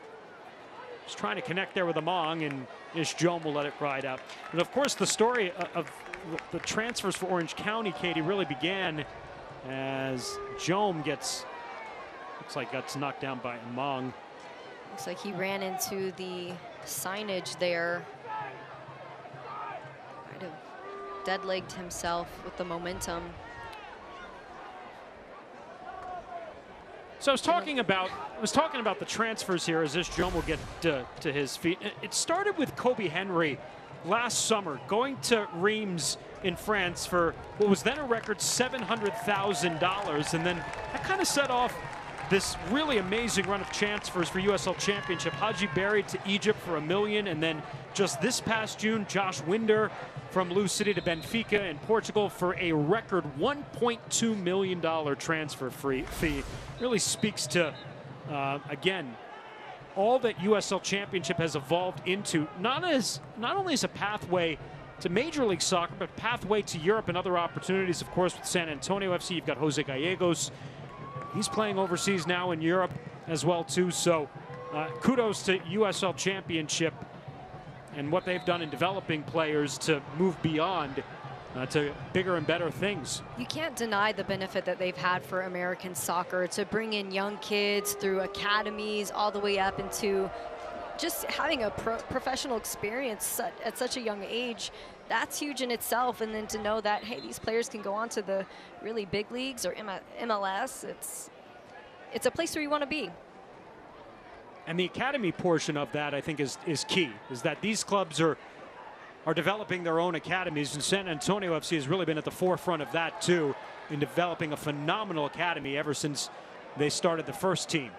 is trying to connect there with Among, and Ish Jome will let it ride out. And of course, the story of the transfers for Orange County, Katie, really began as Jome gets knocked down by Among. Looks like he ran into the signage there. Might have dead-legged himself with the momentum. So I was talking about the transfers here as Ish Jome will get to his feet. It started with Kobe Henry last summer, going to Reims in France for what was then a record $700,000, and then that kind of set off this really amazing run of transfers for USL Championship. Haji Berry to Egypt for $1 million, and then just this past June, Josh Winder from Lou City to Benfica in Portugal for a record $1.2 million transfer fee. Really speaks to, again, all that USL Championship has evolved into, not only as a pathway to Major League Soccer, but pathway to Europe and other opportunities. Of course, with San Antonio FC, you've got Jose Gallegos. He's playing overseas now in Europe as well, too. So kudos to USL Championship and what they've done in developing players to move beyond to bigger and better things. You can't deny the benefit that they've had for American soccer to bring in young kids through academies all the way up into just having a professional experience at such a young age. That's huge in itself. And then to know that, hey, these players can go on to the really big leagues or MLS, it's a place where you want to be. And the academy portion of that, I think, is key, is that these clubs are developing their own academies, and San Antonio FC has really been at the forefront of that too, in developing a phenomenal academy ever since they started the first team.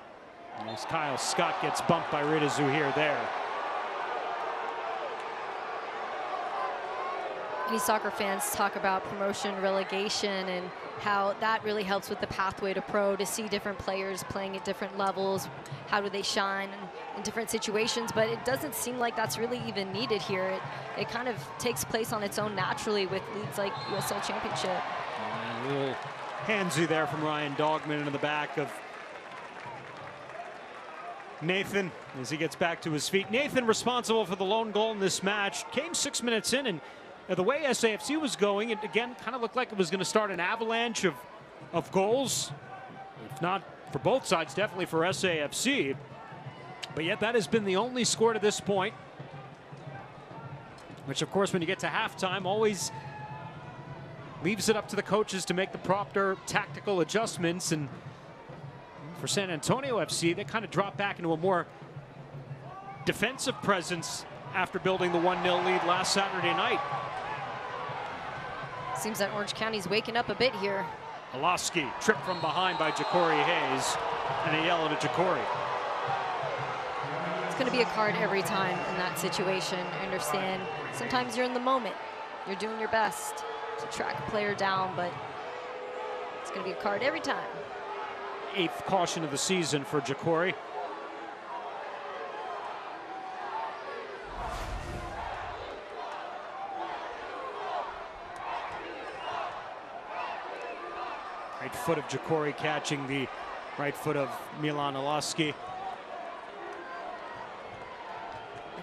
As Kyle Scott gets bumped by Ritazu there. Many soccer fans talk about promotion, relegation, and how that really helps with the pathway to pro, to see different players playing at different levels. How do they shine in different situations? But it doesn't seem like that's really even needed here. It kind of takes place on its own naturally with leagues like USL Championship. And a little handsy there from Ryan Dogman into the back of Nathan as he gets back to his feet. Nathan responsible for the lone goal in this match. Came 6 minutes in, and the way SAFC was going, it again kind of looked like it was going to start an avalanche of goals. If not for both sides, definitely for SAFC. But yet that has been the only score to this point. Which, of course, when you get to halftime, always leaves it up to the coaches to make the proper tactical adjustments. And for San Antonio FC, they kind of dropped back into a more defensive presence after building the 1-0 lead last Saturday night. Seems that Orange County's waking up a bit here. Olowski tripped from behind by Ja'Cory Hayes, and a yellow to Ja'Cory. going to be a card every time in that situation. I understand sometimes you're in the moment. You're doing your best to track a player down, but it's going to be a card every time. 8th caution of the season for Jacori. Right foot of Jacori catching the right foot of Milan Olaski.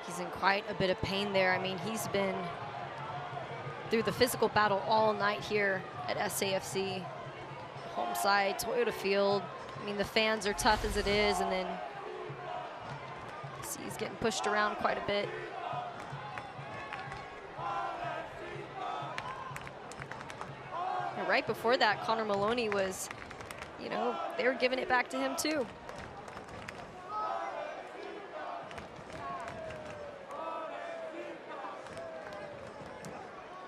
He's in quite a bit of pain there. I mean, he's been through the physical battle all night here at SAFC. Home side, Toyota Field. I mean, the fans are tough as it is, and then see he's getting pushed around quite a bit. And right before that, Connor Maloney was, you know, they were giving it back to him too.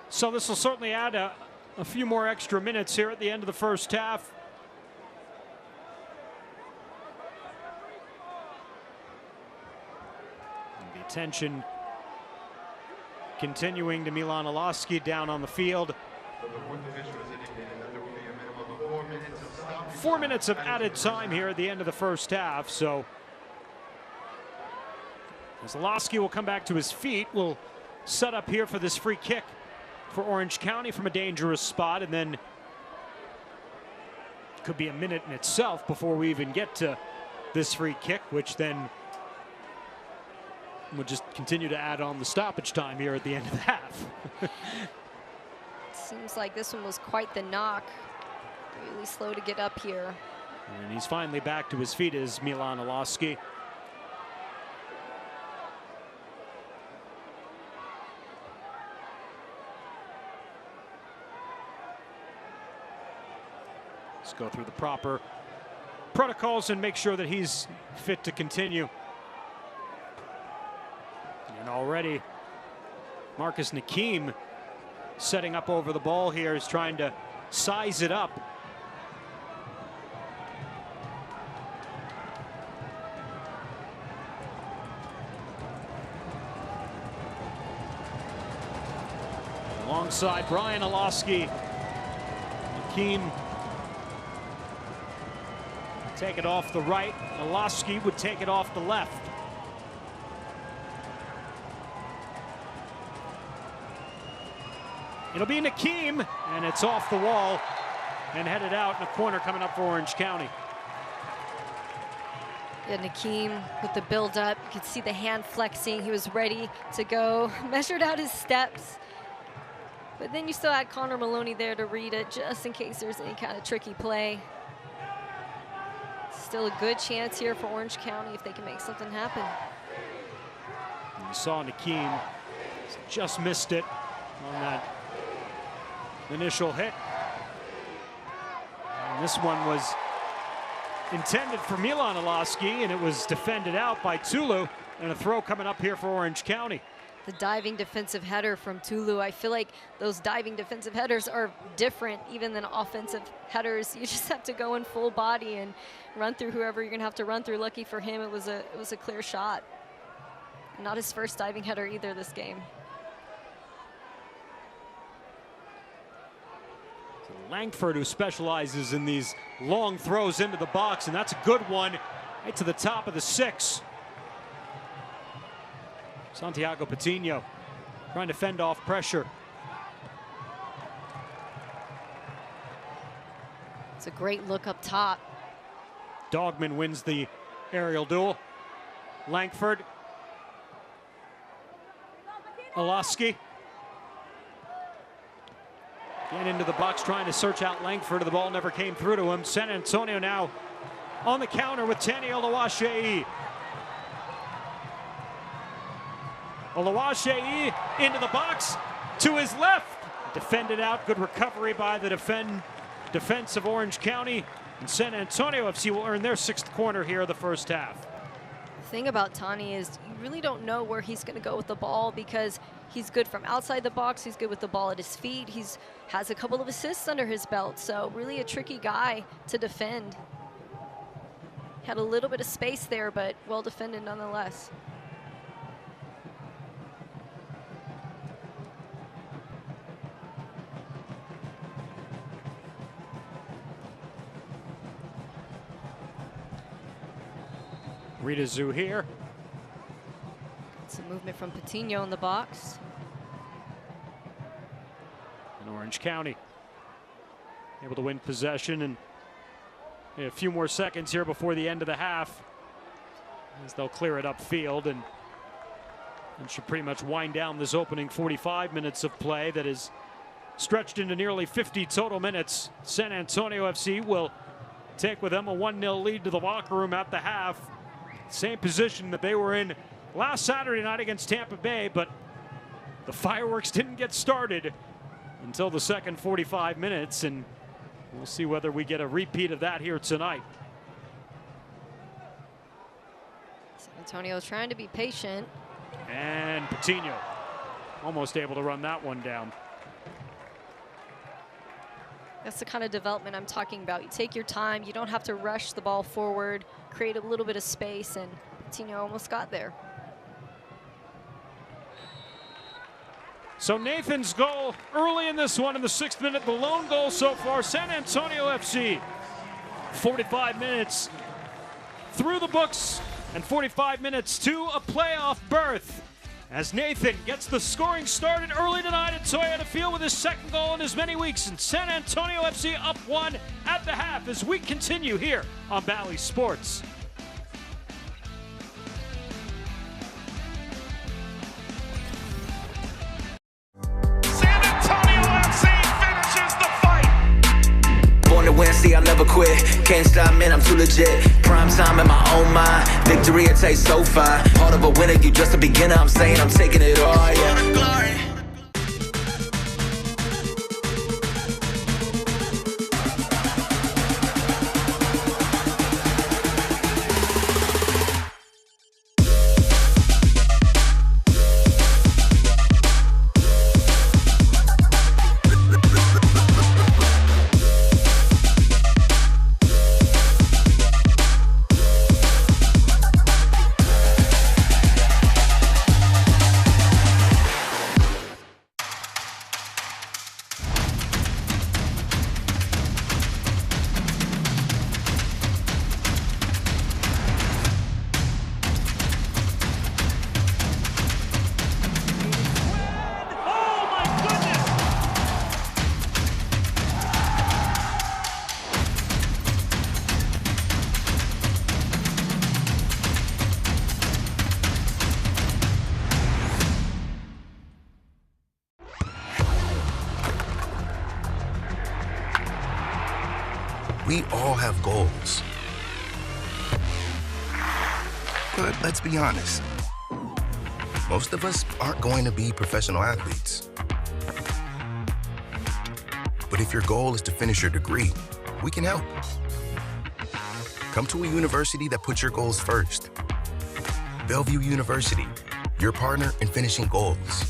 So this will certainly add a few more extra minutes here at the end of the first half. And the attention continuing to Milan Olaski down on the field. 4 minutes of added time here at the end of the first half. So as Olaski will come back to his feet, we'll set up here for this free kick for Orange County from a dangerous spot, and then could be a minute in itself before we even get to this free kick, which then would just continue to add on the stoppage time here at the end of the half. Seems like this one was quite the knock. Really slow to get up here. And he's finally back to his feet as Milan Olaski. Let's go through the proper protocols and make sure that he's fit to continue. And already Marcus Nakim setting up over the ball here, is trying to size it up. Alongside Brian Olaski, Nakim take it off the right. Olaski would take it off the left. It'll be Nakim, and it's off the wall and headed out in a corner coming up for Orange County. Yeah, Nakim with the build up. You could see the hand flexing. He was ready to go. Measured out his steps. But then you still had Connor Maloney there to read it just in case there's any kind of tricky play. Still a good chance here for Orange County if they can make something happen. And you saw Nakim just missed it on that initial hit. And this one was intended for Milan Olaski, and it was defended out by Tulu, and a throw coming up here for Orange County. The diving defensive header from Tulu. I feel like those diving defensive headers are different even than offensive headers. You just have to go in full body and run through whoever you're gonna have to run through. Lucky for him, it was a clear shot. Not his first diving header either this game. So Langford, who specializes in these long throws into the box, and that's a good one right to the top of the 6. Santiago Patino trying to fend off pressure. It's a great look up top. Dogman wins the aerial duel. Langford. Olaski. Again into the box, trying to search out Langford. The ball never came through to him. San Antonio now on the counter with Taniel Oluwaseyi. Oluwaseyi into the box to his left. Defended out. Good recovery by the defense of Orange County. And San Antonio FC will earn their 6th corner here of the first half. The thing about Tani is you really don't know where he's going to go with the ball because he's good from outside the box. He's good with the ball at his feet. Has a couple of assists under his belt. So really a tricky guy to defend. Had a little bit of space there, but well defended nonetheless. Ritazu here. Some movement from Patino in the box. And Orange County able to win possession, and a few more seconds here before the end of the half as they'll clear it upfield and should pretty much wind down this opening 45 minutes of play that is stretched into nearly 50 total minutes. San Antonio FC will take with them a 1-0 lead to the locker room at the half. Same position that they were in last Saturday night against Tampa Bay, but the fireworks didn't get started until the second 45 minutes, and we'll see whether we get a repeat of that here tonight. San Antonio trying to be patient. And Patino almost able to run that one down. That's the kind of development I'm talking about. You take your time, you don't have to rush the ball forward, create a little bit of space, and Patino almost got there. So Nathan's goal early in this one in the 6th minute, the lone goal so far. San Antonio FC, 45 minutes through the books and 45 minutes to a playoff berth, as Nathan gets the scoring started early tonight at Toyota Field with his second goal in as many weeks, and San Antonio FC up 1 at the half as we continue here on Bally Sports. San Antonio FC finishes the fight. Born to win, see, I'll never quit. Can't stop, man, I'm too legit. Prime time in my own mind. Victory, it tastes so fine. Part of a winner, you just a beginner. I'm saying I'm taking it all, yeah. We all have goals. But let's be honest, most of us aren't going to be professional athletes. But if your goal is to finish your degree, we can help. Come to a university that puts your goals first. Bellevue University, your partner in finishing goals.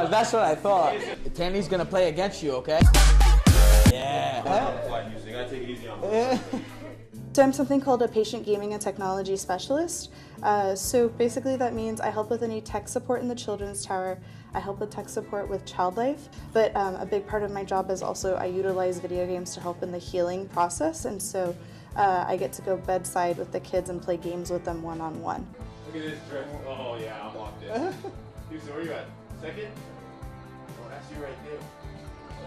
That's what I thought. Tandy's gonna play against you, okay? Yeah. So I'm something called a patient gaming and technology specialist. So basically that means I help with any tech support in the Children's Tower. I help with tech support with child life, but a big part of my job is also I utilize video games to help in the healing process, and so I get to go bedside with the kids and play games with them one-on-one. Look at this dress. Oh yeah, I'm locked in. Houston, where you at? Second? Oh, that's you right there.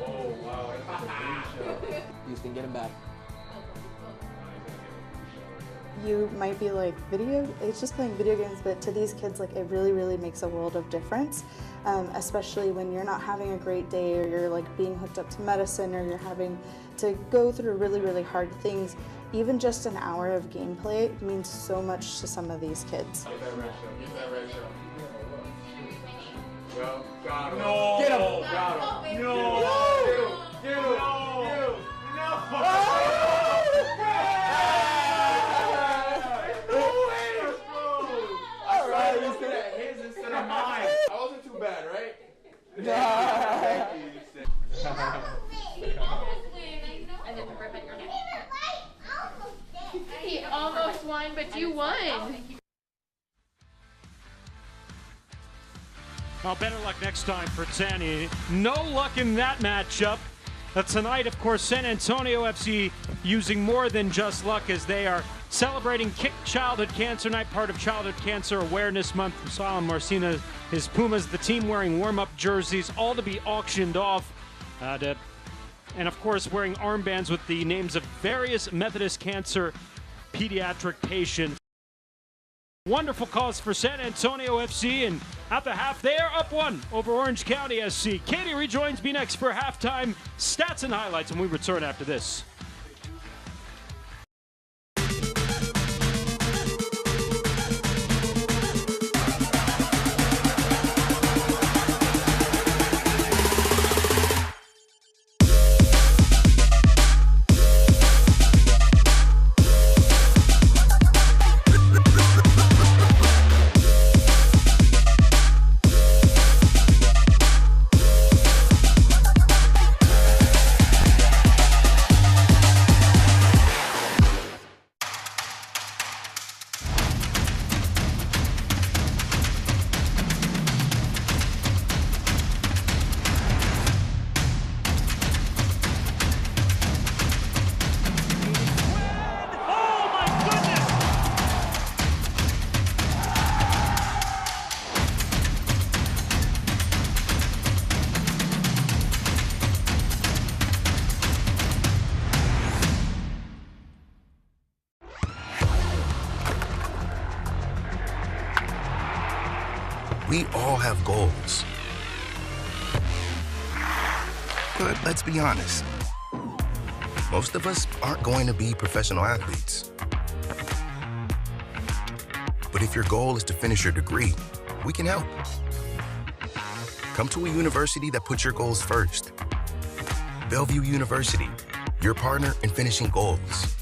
Oh, wow. Houston, get him back. You might be like, it's just playing video games, but to these kids, like, it really, really makes a world of difference, especially when you're not having a great day, or you're like being hooked up to medicine, or you're having to go through really, really hard things. Even just an hour of gameplay means so much to some of these kids. Get that red show. Get that red show. Go. Got him. No. Get him. Got him. No. Get him. No. All right. Look at that. His instead of mine. I wasn't too bad, right? Thank you. You won. Well, better luck next time for Tanny. No luck in that matchup. Tonight, of course, San Antonio FC using more than just luck as they are celebrating Kick Childhood Cancer Night, part of Childhood Cancer Awareness Month. We saw Marcina, his Pumas, the team wearing warm-up jerseys, all to be auctioned off. And, of course, wearing armbands with the names of various Methodist cancer pediatric patients. Wonderful cause for San Antonio FC, and at the half, they are up 1 over Orange County SC. Katie rejoins me next for halftime stats and highlights, and we return after this. We all have goals. But let's be honest. Most of us aren't going to be professional athletes. But if your goal is to finish your degree, we can help. Come to a university that puts your goals first. Bellevue University, your partner in finishing goals.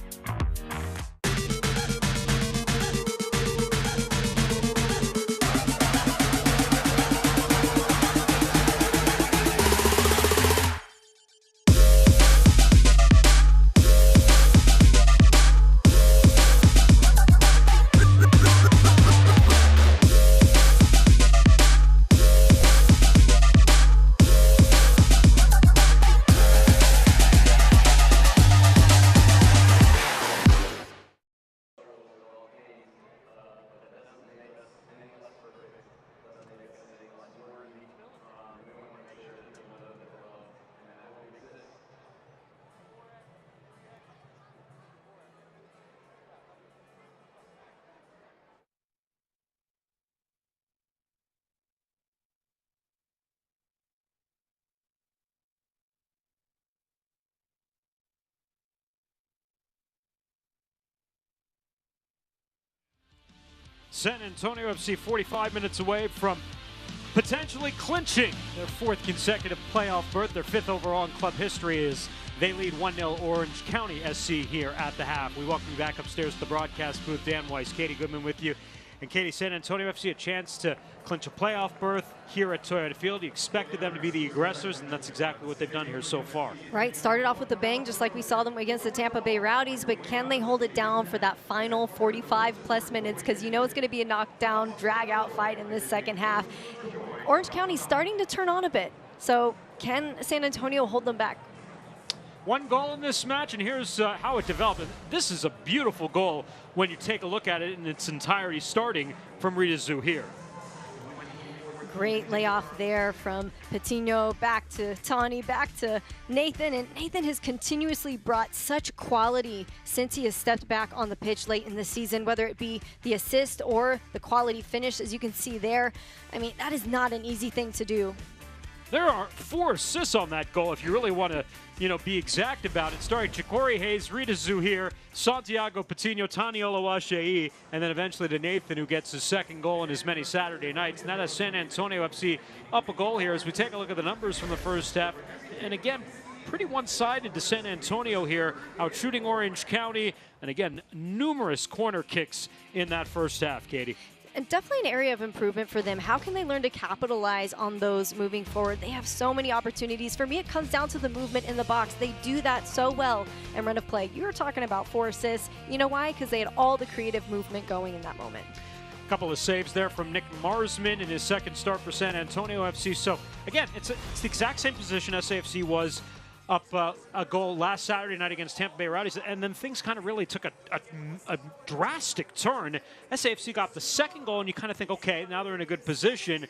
San Antonio FC 45 minutes away from potentially clinching their 4th consecutive playoff berth, their 5th overall in club history, as they lead 1-0 Orange County SC here at the half. We welcome you back upstairs to the broadcast booth. Dan Weiss, Katie Goodman with you. And Katie, San Antonio FC a chance to clinch a playoff berth here at Toyota Field. You expected them to be the aggressors, and that's exactly what they've done here so far. Right, started off with a bang, just like we saw them against the Tampa Bay Rowdies, but can they hold it down for that final 45-plus minutes? Because you know it's going to be a knockdown, drag-out fight in this second half. Orange County's starting to turn on a bit, so can San Antonio hold them back? 1 goal in this match, and here's how it developed. This is a beautiful goal when you take a look at it in its entirety, starting from Rita Zuhir. Great layoff there from Patino, back to Tawny, back to Nathan. And Nathan has continuously brought such quality since he has stepped back on the pitch late in the season, whether it be the assist or the quality finish, as you can see there. I mean, that is not an easy thing to do. There are 4 assists on that goal if you really want to, be exact about it. Starring Chikori Hayes, Rita Zuhir, Santiago Patino, Tani Olawashei, and then eventually to Nathan, who gets his 2nd goal in his many Saturday nights. And that has San Antonio FC up a goal here as we take a look at the numbers from the first half. And again, pretty one-sided to San Antonio here, out shooting Orange County. And again, numerous corner kicks in that first half, Katie. And definitely an area of improvement for them. How can they learn to capitalize on those moving forward? They have so many opportunities. For me, it comes down to the movement in the box. They do that so well in run of play. You were talking about 4 assists. You know why? Because they had all the creative movement going in that moment. A couple of saves there from Nick Marsman in his second start for San Antonio FC. So, again, it's the exact same position SAFC was up a goal last Saturday night against Tampa Bay Rowdies, and then things kind of really took a drastic turn. SAFC got the second goal, and you kind of think, okay, now they're in a good position,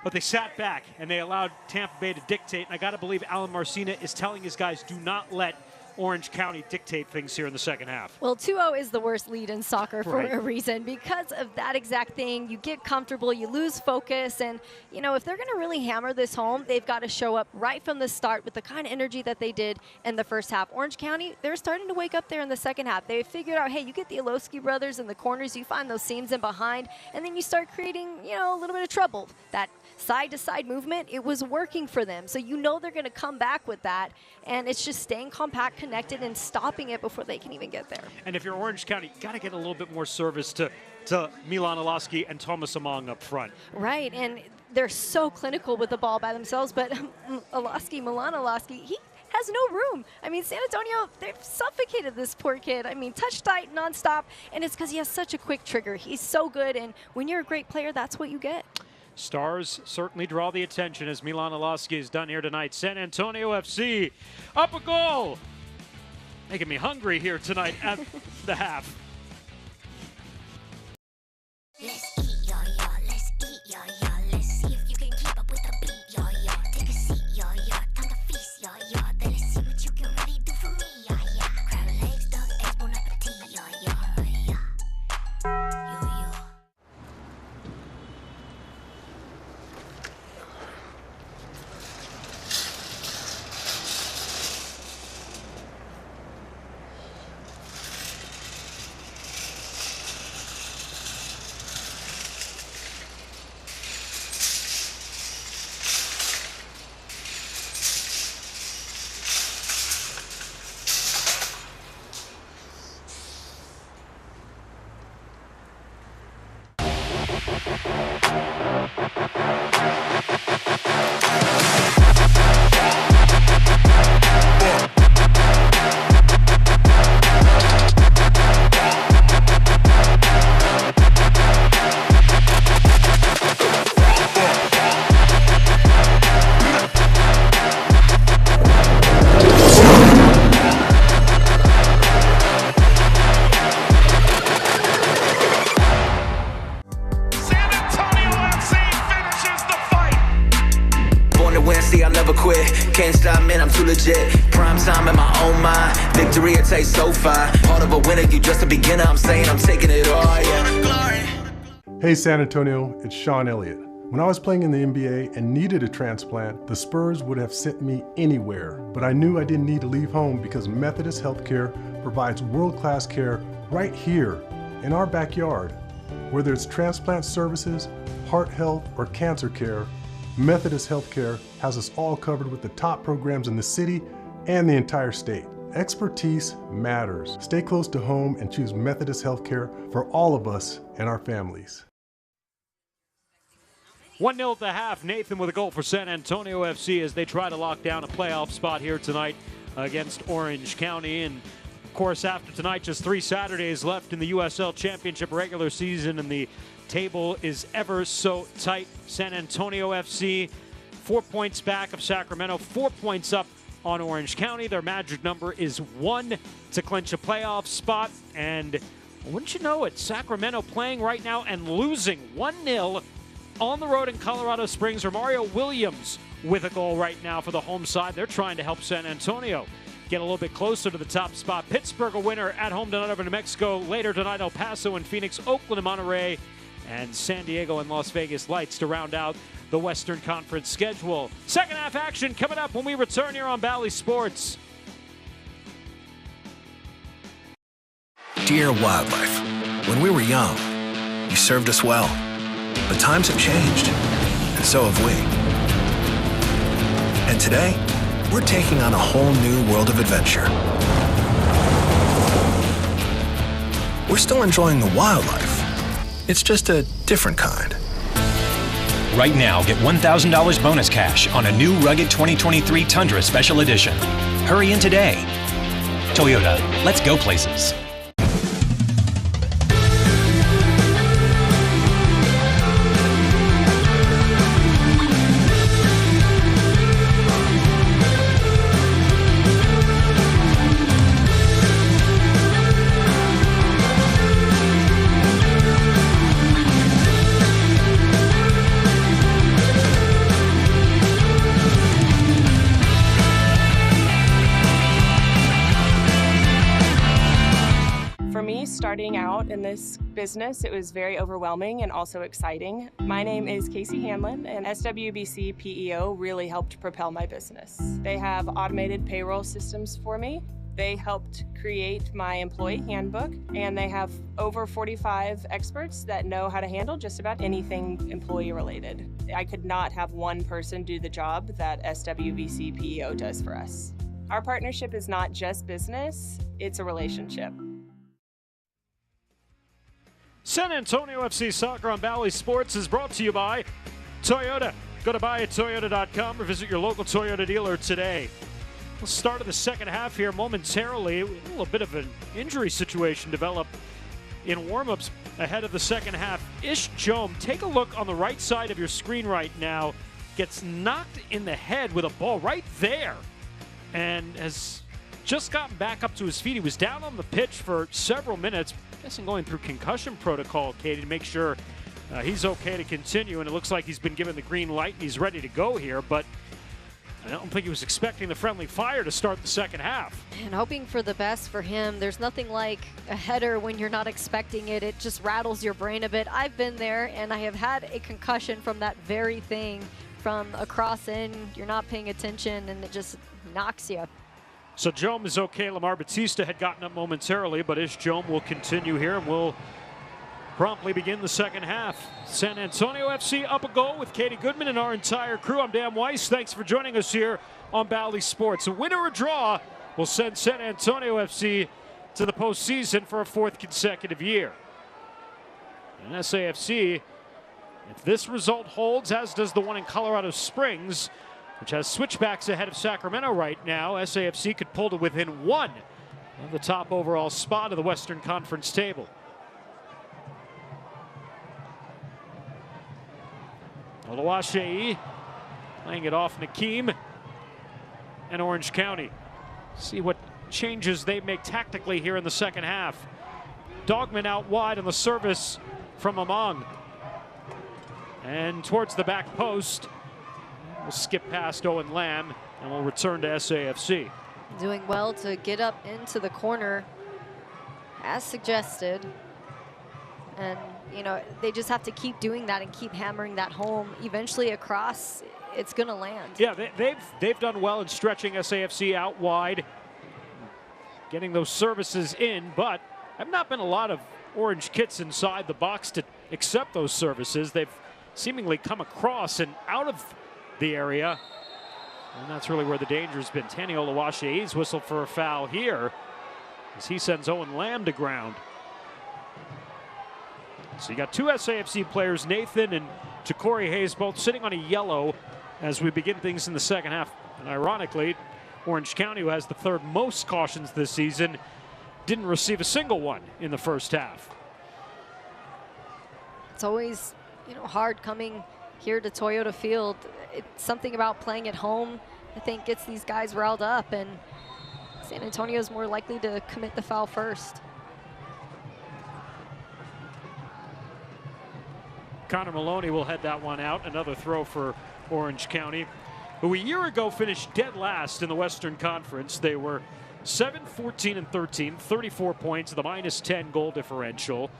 but they sat back, and they allowed Tampa Bay to dictate, and I got to believe Alan Marcina is telling his guys, do not let Orange County dictate things here in the second half. Well, 2-0 is the worst lead in soccer for a reason. Because of that exact thing, you get comfortable, you lose focus, and, you know, if they're going to really hammer this home, they've got to show up right from the start with the kind of energy that they did in the first half. Orange County, they're starting to wake up there in the second half. They figured out, hey, you get the Olowski brothers in the corners, you find those seams in behind, and then you start creating, you know, a little bit of trouble. That side-to-side movement, it was working for them. So you know they're going to come back with that, and it's just staying compact, connected, and stopping it before they can even get there. And if you're Orange County, you got to get a little bit more service to Milan Olowski and Thomas Among up front. Right, and they're so clinical with the ball by themselves, but Milan Olowski, he has no room. I mean, San Antonio, they've suffocated this poor kid. I mean, touch tight, nonstop, and it's because he has such a quick trigger. He's so good, and when you're a great player, that's what you get. Stars certainly draw the attention as Milan Olowski is done here tonight. San Antonio FC up a goal. Making me hungry here tonight at the half. Let's eat, y'all. Let's eat, y'all. Let's see if you can keep up with the beat, y'all. Take a seat, y'all. Time to feast, y'all. Then let's see what you can really do for me, y'all. Crab legs, duck eggs, bon appetit, y'all. Can't stop, man, I'm too legit. Prime time in my own mind. Victory, it tastes so fine. Part of a winner, you just a beginner. I'm saying I'm taking it all, yeah. Hey San Antonio, it's Sean Elliott. When I was playing in the NBA and needed a transplant, the Spurs would have sent me anywhere. But I knew I didn't need to leave home because Methodist Healthcare provides world-class care right here in our backyard. Whether it's transplant services, heart health, or cancer care, Methodist Healthcare has us all covered with the top programs in the city and the entire state. Expertise matters. Stay close to home and choose Methodist Healthcare for all of us and our families. 1-0 at the half. Nathan with a goal for San Antonio FC as they try to lock down a playoff spot here tonight against Orange County. And of course, after tonight, just 3 Saturdays left in the USL Championship regular season, and the table is ever so tight. San Antonio FC 4 points back of Sacramento, 4 points up on Orange County. Their magic number is 1 to clinch a playoff spot. And wouldn't you know it, Sacramento playing right now and losing 1-0 on the road in Colorado Springs. Romario Williams with a goal right now for the home side. They're trying to help San Antonio get a little bit closer to the top spot. Pittsburgh a winner at home tonight over New Mexico. Later tonight, El Paso and Phoenix, Oakland and Monterey, and San Diego and Las Vegas Lights to round out the Western Conference schedule. Second half action coming up when we return here on Bally Sports. Dear Wildlife, when we were young, you served us well. But times have changed, and so have we. And today, we're taking on a whole new world of adventure. We're still enjoying the wildlife, It's just a different kind. Right now, get $1,000 bonus cash on a new rugged 2023 Tundra Special Edition. Hurry in today. Toyota, let's go places. Starting out in this business, it was very overwhelming and also exciting. My name is Casey Hanlon, and SWBC PEO really helped propel my business. They have automated payroll systems for me. They helped create my employee handbook, and they have over 45 experts that know how to handle just about anything employee related. I could not have one person do the job that SWBC PEO does for us. Our partnership is not just business, it's a relationship. San Antonio FC Soccer on Bally Sports is brought to you by Toyota. Go to buyatoyota.com or visit your local Toyota dealer today. We'll start of the second half here momentarily. A little bit of an injury situation developed in warm-ups ahead of the second half. Ish Jome, take a look on the right side of your screen right now, gets knocked in the head with a ball right there and has just gotten back up to his feet. He was down on the pitch for several minutes. I'm guessing going through concussion protocol, Katie, to make sure he's okay to continue. And it looks like he's been given the green light and he's ready to go here. But I don't think he was expecting the friendly fire to start the second half. And hoping for the best for him. There's nothing like a header when you're not expecting it. It just rattles your brain a bit. I've been there, and I have had a concussion from that very thing, from a cross in. You're not paying attention, and it just knocks you. So Jome is okay. Lamar Batista had gotten up momentarily, but Ish Jome will continue here and will promptly begin the second half. San Antonio FC up a goal with Katie Goodman and our entire crew. I'm Dan Weiss. Thanks for joining us here on Bally Sports. A win or a draw will send San Antonio FC to the postseason for a fourth consecutive year. And SAFC, if this result holds, as does the one in Colorado Springs, which has switchbacks ahead of Sacramento right now, SAFC could pull to within one of the top overall spot of the Western Conference table. Oluwaseyi laying it off Nakeem and Orange County. See what changes they make tactically here in the second half. Dogman out wide on the service from Among. And towards the back post. We'll skip past Owen Lamb and we'll return to SAFC. Doing well to get up into the corner as suggested. And, you know, they just have to keep doing that and keep hammering that home. Eventually across, it's going to land. Yeah, they've done well in stretching SAFC out wide, getting those services in, but have not been a lot of orange kits inside the box to accept those services. They've seemingly come across and out of the area, and that's really where the danger's been. Tani Oluwaseyi's whistle for a foul here as he sends Owen Lamb to ground. So you got two SAFC players, Nathan and Ja'Cory Hayes, both sitting on a yellow as we begin things in the second half. And ironically, Orange County, who has the third most cautions this season, didn't receive a single one in the first half. It's always, you know, hard coming here to Toyota Field. It's something about playing at home, I think, gets these guys riled up, and San Antonio is more likely to commit the foul first. Connor Maloney will head that one out. Another throw for Orange County, who a year ago finished dead last in the Western Conference. They were 7-14-13, 34 points, the -10 goal differential,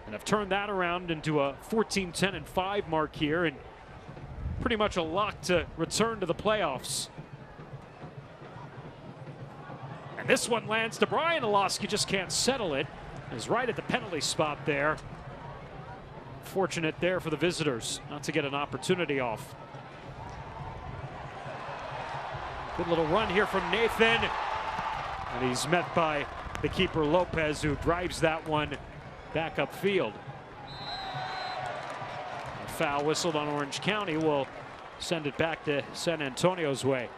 and have turned that around into a 14-10-5 mark here, and pretty much a lock to return to the playoffs. And this one lands to Brian Oloski, just can't settle it. Is right at the penalty spot there. Fortunate there for the visitors not to get an opportunity off. Good little run here from Nathan. And he's met by the keeper Lopez, who drives that one back upfield. foul whistled on Orange County will send it back to San Antonio's way.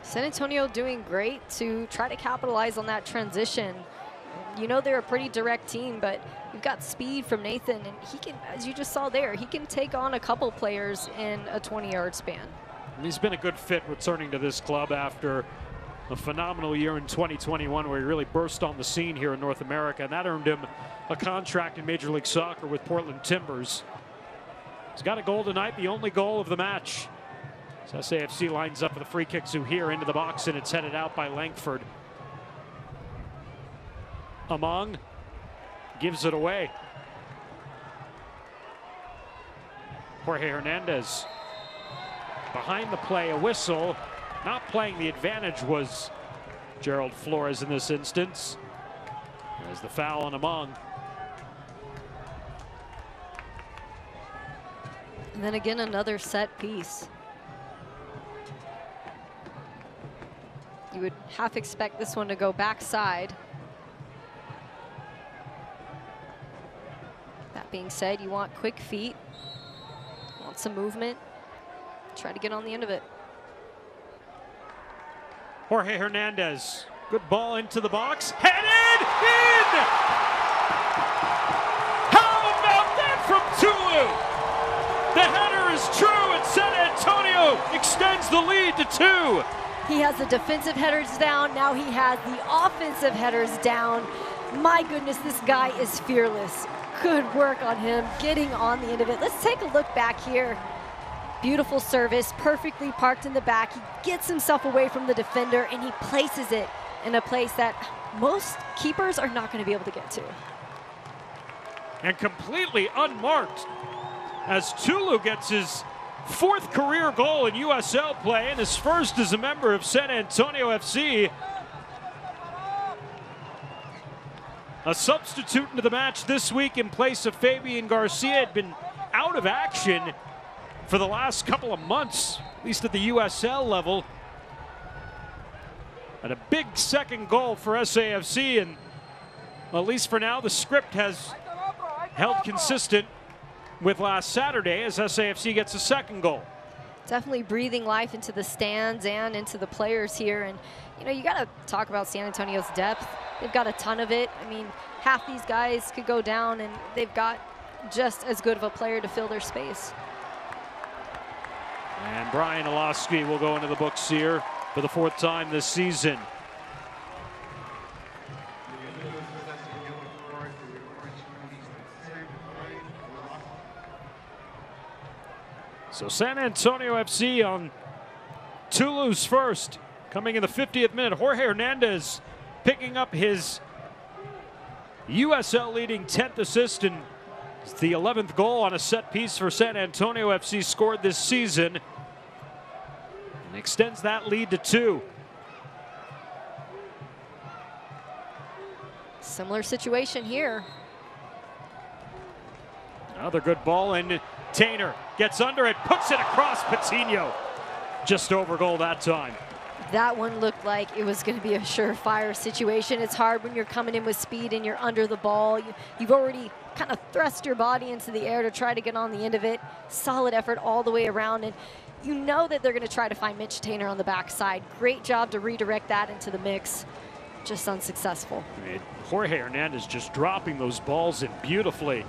San Antonio doing great to try to capitalize on that transition. You know they're a pretty direct team, but you've got speed from Nathan, and he can, as you just saw there, he can take on a couple players in a 20-yard span. He's been a good fit returning to this club after a phenomenal year in 2021 where he really burst on the scene here in North America, and that earned him a contract in Major League Soccer with Portland Timbers. He's got a goal tonight, the only goal of the match. So SAFC lines up for the free kick to here into the box, and it's headed out by Langford. Among gives it away. Jorge Hernandez behind the play, a whistle. Not playing the advantage was Gerald Flores in this instance. There's the foul on Among. And then again, another set piece. You would half expect this one to go backside. That being said, you want quick feet, want some movement, try to get on the end of it. Jorge Hernandez, good ball into the box, headed in! How about that from Tulu? The header is true, and San Antonio extends the lead to 2. He has the defensive headers down, now he has the offensive headers down. My goodness, this guy is fearless. Good work on him, getting on the end of it. Let's take a look back here. Beautiful service, perfectly parked in the back. He gets himself away from the defender and he places it in a place that most keepers are not going to be able to get to. And completely unmarked as Tulu gets his 4th career goal in USL play and his first as a member of San Antonio FC. A substitute into the match this week in place of Fabian Garcia. Had been out of action for the last couple of months, at least at the USL level. And a big second goal for SAFC, and at least for now the script has held consistent with last Saturday as SAFC gets a second goal. Definitely breathing life into the stands and into the players here. And you know, you got to talk about San Antonio's depth. They've got a ton of it. I mean, half these guys could go down and they've got just as good of a player to fill their space. And Brian Olofsky will go into the books here for the 4th time this season. So San Antonio FC on Tulu's first, coming in the 50th minute. Jorge Hernandez picking up his USL leading 10th assist, and it's the 11th goal on a set piece for San Antonio FC scored this season, and extends that lead to 2. Similar situation here. Another good ball, and Tainer gets under it, puts it across Patino. Just over goal that time. That one looked like it was going to be a surefire situation. It's hard when you're coming in with speed and you're under the ball. You've already kind of thrust your body into the air to try to get on the end of it. Solid effort all the way around, and you know that they're going to try to find Mitch Tainer on the backside. Great job to redirect that into the mix. Just unsuccessful. I mean, Jorge Hernandez just dropping those balls in beautifully.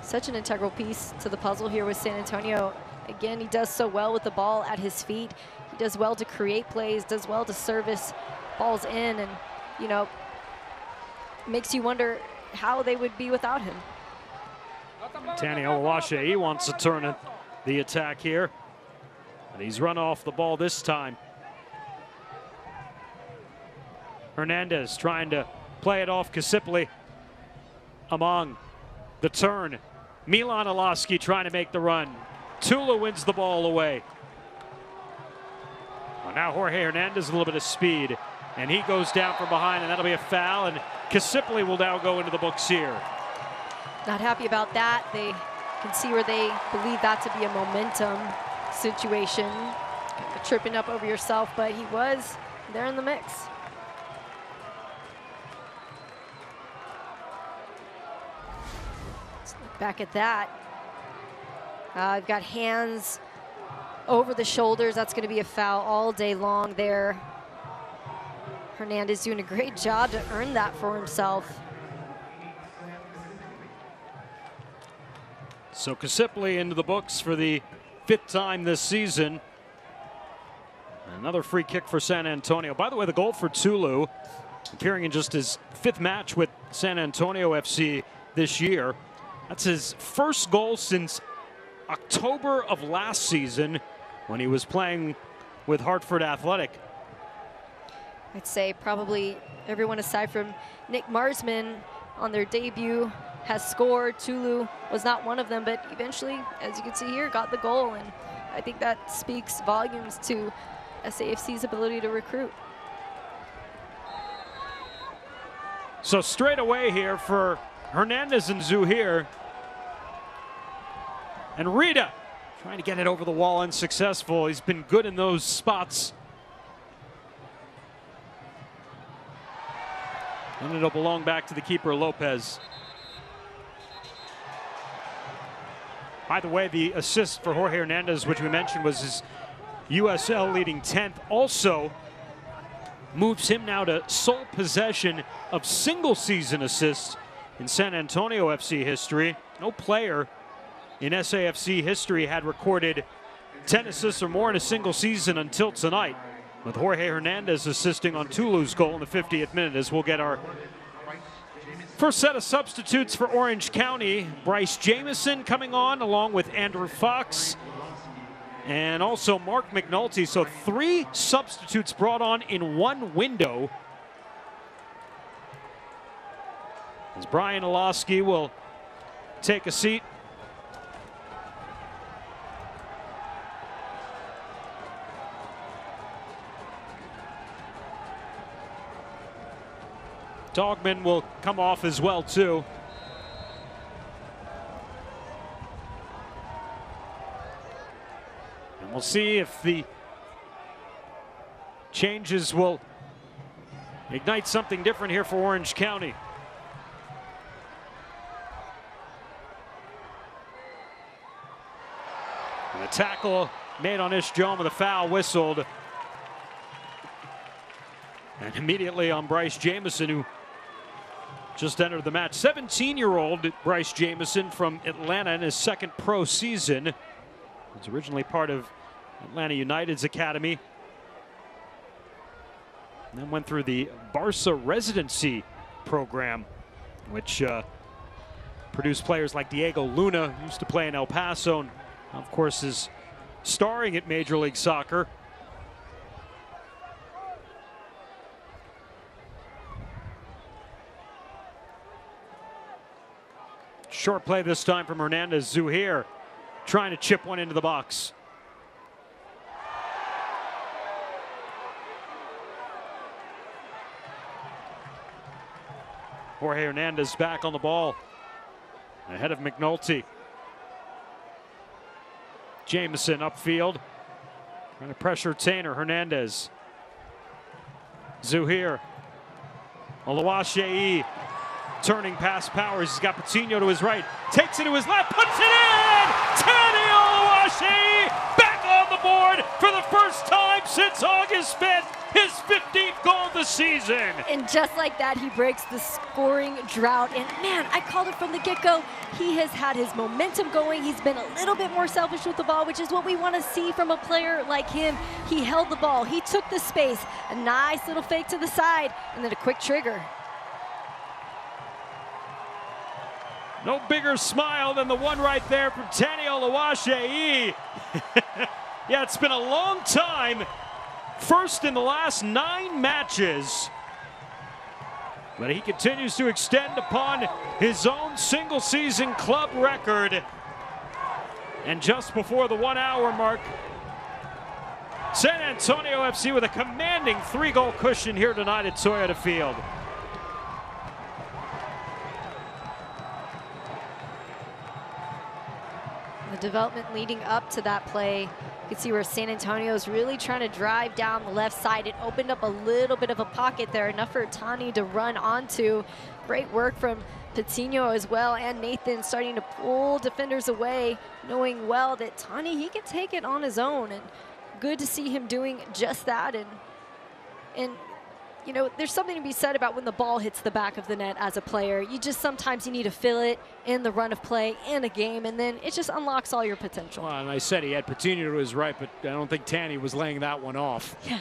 Such an integral piece to the puzzle here with San Antonio. Again, he does so well with the ball at his feet. He does well to create plays, does well to service balls in, and, you know, makes you wonder how they would be without him. Tani Oluwaseyi, he wants to turn the attack here, and he's run off the ball this time. Hernandez trying to play it off Kasipli. Among the turn. Milan Olofsky trying to make the run. Tula wins the ball away. Well, now Jorge Hernandez, a little bit of speed, and he goes down from behind, and that'll be a foul, and Kasipli will now go into the books here. Not happy about that. They can see where they believe that to be a momentum situation. tripping up over yourself, but he was there in the mix. Let's look back at that. I've got hands over the shoulders. That's going to be a foul all day long there. Hernandez doing a great job to earn that for himself. So Kasipli into the books for the 5th time this season. Another free kick for San Antonio. By the way, the goal for Tulu, appearing in just his 5th match with San Antonio FC this year. That's his first goal since October of last season when he was playing with Hartford Athletic. I'd say probably everyone aside from Nick Marsman on their debut has scored. Tulu was not one of them, but eventually, as you can see here, got the goal. And I think that speaks volumes to SAFC's ability to recruit. So straight away here for Hernandez and Zuhair. And Rita trying to get it over the wall, unsuccessful. He's been good in those spots. And it'll belong back to the keeper, Lopez. By the way, the assist for Jorge Hernandez, which we mentioned, was his USL leading 10th, also moves him now to sole possession of single season assists in San Antonio FC history. No player in SAFC history had recorded 10 assists or more in a single season until tonight, with Jorge Hernandez assisting on Tulu's goal in the 50th minute. As we'll get our first set of substitutes for Orange County. Bryce Jamison coming on along with Andrew Fox and also Mark McNulty. So 3 substitutes brought on in one window. As Brian Olowski will take a seat. Dogman will come off as well, too. And we'll see if the changes will ignite something different here for Orange County. And the tackle made on Ishjom with a foul whistled. And immediately on Bryce Jamison, who just entered the match. 17-year-old Bryce Jamison from Atlanta in his 2nd pro season. He was originally part of Atlanta United's academy. And then went through the Barca residency program, which produced players like Diego Luna, who used to play in El Paso, and of course is starring at Major League Soccer. Short play this time from Hernandez. Zuhair trying to chip one into the box. Jorge Hernandez back on the ball. Ahead of McNulty. Jamison upfield. Trying to pressure Tainer. Hernandez. Zuhair. Oluwaseyi. Turning past Powers. He's got Patino to his right. Takes it to his left. Puts it in! Tani Oluwaseyi back on the board for the first time since August 5th. His 15th goal of the season. And just like that, he breaks the scoring drought. And man, I called it from the get-go. He has had his momentum going. He's been a little bit more selfish with the ball, which is what we want to see from a player like him. He held the ball. He took the space. A nice little fake to the side, and then a quick trigger. No bigger smile than the one right there from Tani Oluwaseyi. Yeah, it's been a long time. First in the last 9 matches. But he continues to extend upon his own single season club record. And just before the 1 hour mark, San Antonio FC with a commanding 3-goal cushion here tonight at Toyota Field. The development leading up to that play You can see where San Antonio is really trying to drive down the left side. It opened up a little bit of a pocket there, enough for Tani to run onto. Great work from Patino as well, and Nathan starting to pull defenders away, knowing well that Tani, he can take it on his own, and good to see him doing just that. And you know, there's something to be said about when the ball hits the back of the net as a player. Sometimes you need to feel it in the run of play in a game, and then it just unlocks all your potential. Well, and I said he had Patino to his right, but I don't think Tani was laying that one off. Yeah.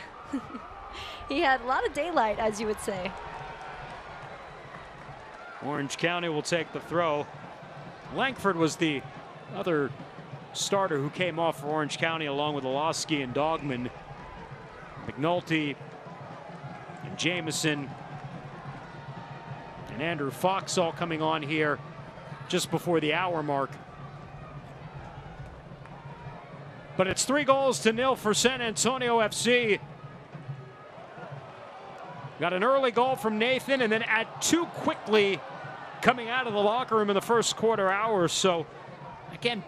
He had a lot of daylight, as you would say. Orange County will take the throw. Langford was the other starter who came off for Orange County, along with Olowski and Dogman. McNulty and Jameson and Andrew Fox all coming on here just before the hour mark. But it's 3-0 for San Antonio FC. Got an early goal from Nathan, and then add 2 quickly coming out of the locker room in the first quarter hour. So again,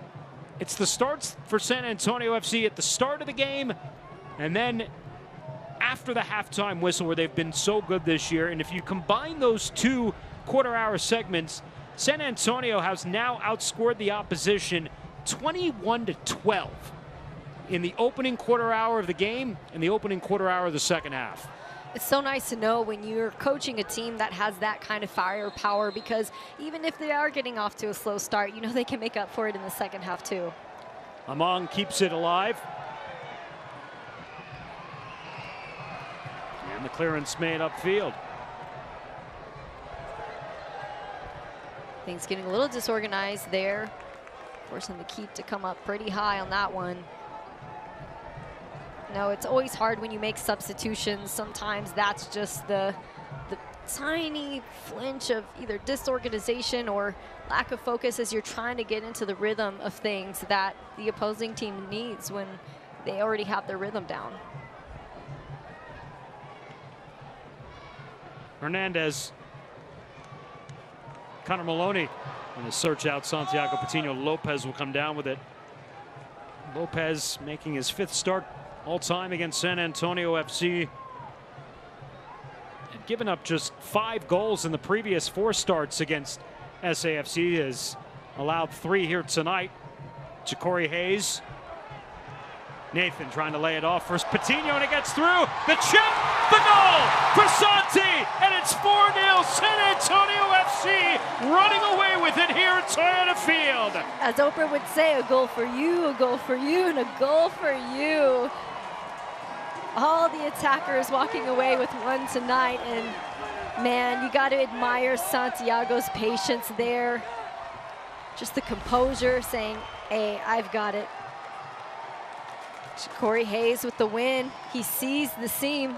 it's the starts for San Antonio FC at the start of the game, and then after the halftime whistle, where they've been so good this year. And if you combine those 2 quarter-hour segments, San Antonio has now outscored the opposition 21-12 in the opening quarter hour of the game and the opening quarter hour of the second half. It's so nice to know when you're coaching a team that has that kind of firepower, because even if they are getting off to a slow start, you know they can make up for it in the second half too. Among keeps it alive. And the clearance made upfield. Things getting a little disorganized there, forcing the keep to come up pretty high on that one. No, it's always hard when you make substitutions. Sometimes that's just the tiny flinch of either disorganization or lack of focus as you're trying to get into the rhythm of things that the opposing team needs when they already have their rhythm down. Hernandez, Connor Maloney in the search out Santiago Patino. Lopez will come down with it. Lopez making his 5th start all time against San Antonio FC. And given up just 5 goals in the previous 4 starts against SAFC, has allowed 3 here tonight. Ja'Cory Hayes. Nathan trying to lay it off. First Patino, and it gets through. The chip, the goal for Santi, and it's 4-0. San Antonio FC running away with it here at Toyota Field. As Oprah would say, a goal for you, and a goal for you. All the attackers walking away with one tonight, and man, you got to admire Santiago's patience there. Just the composure, saying, hey, I've got it. Corey Hayes with the win. He sees the seam.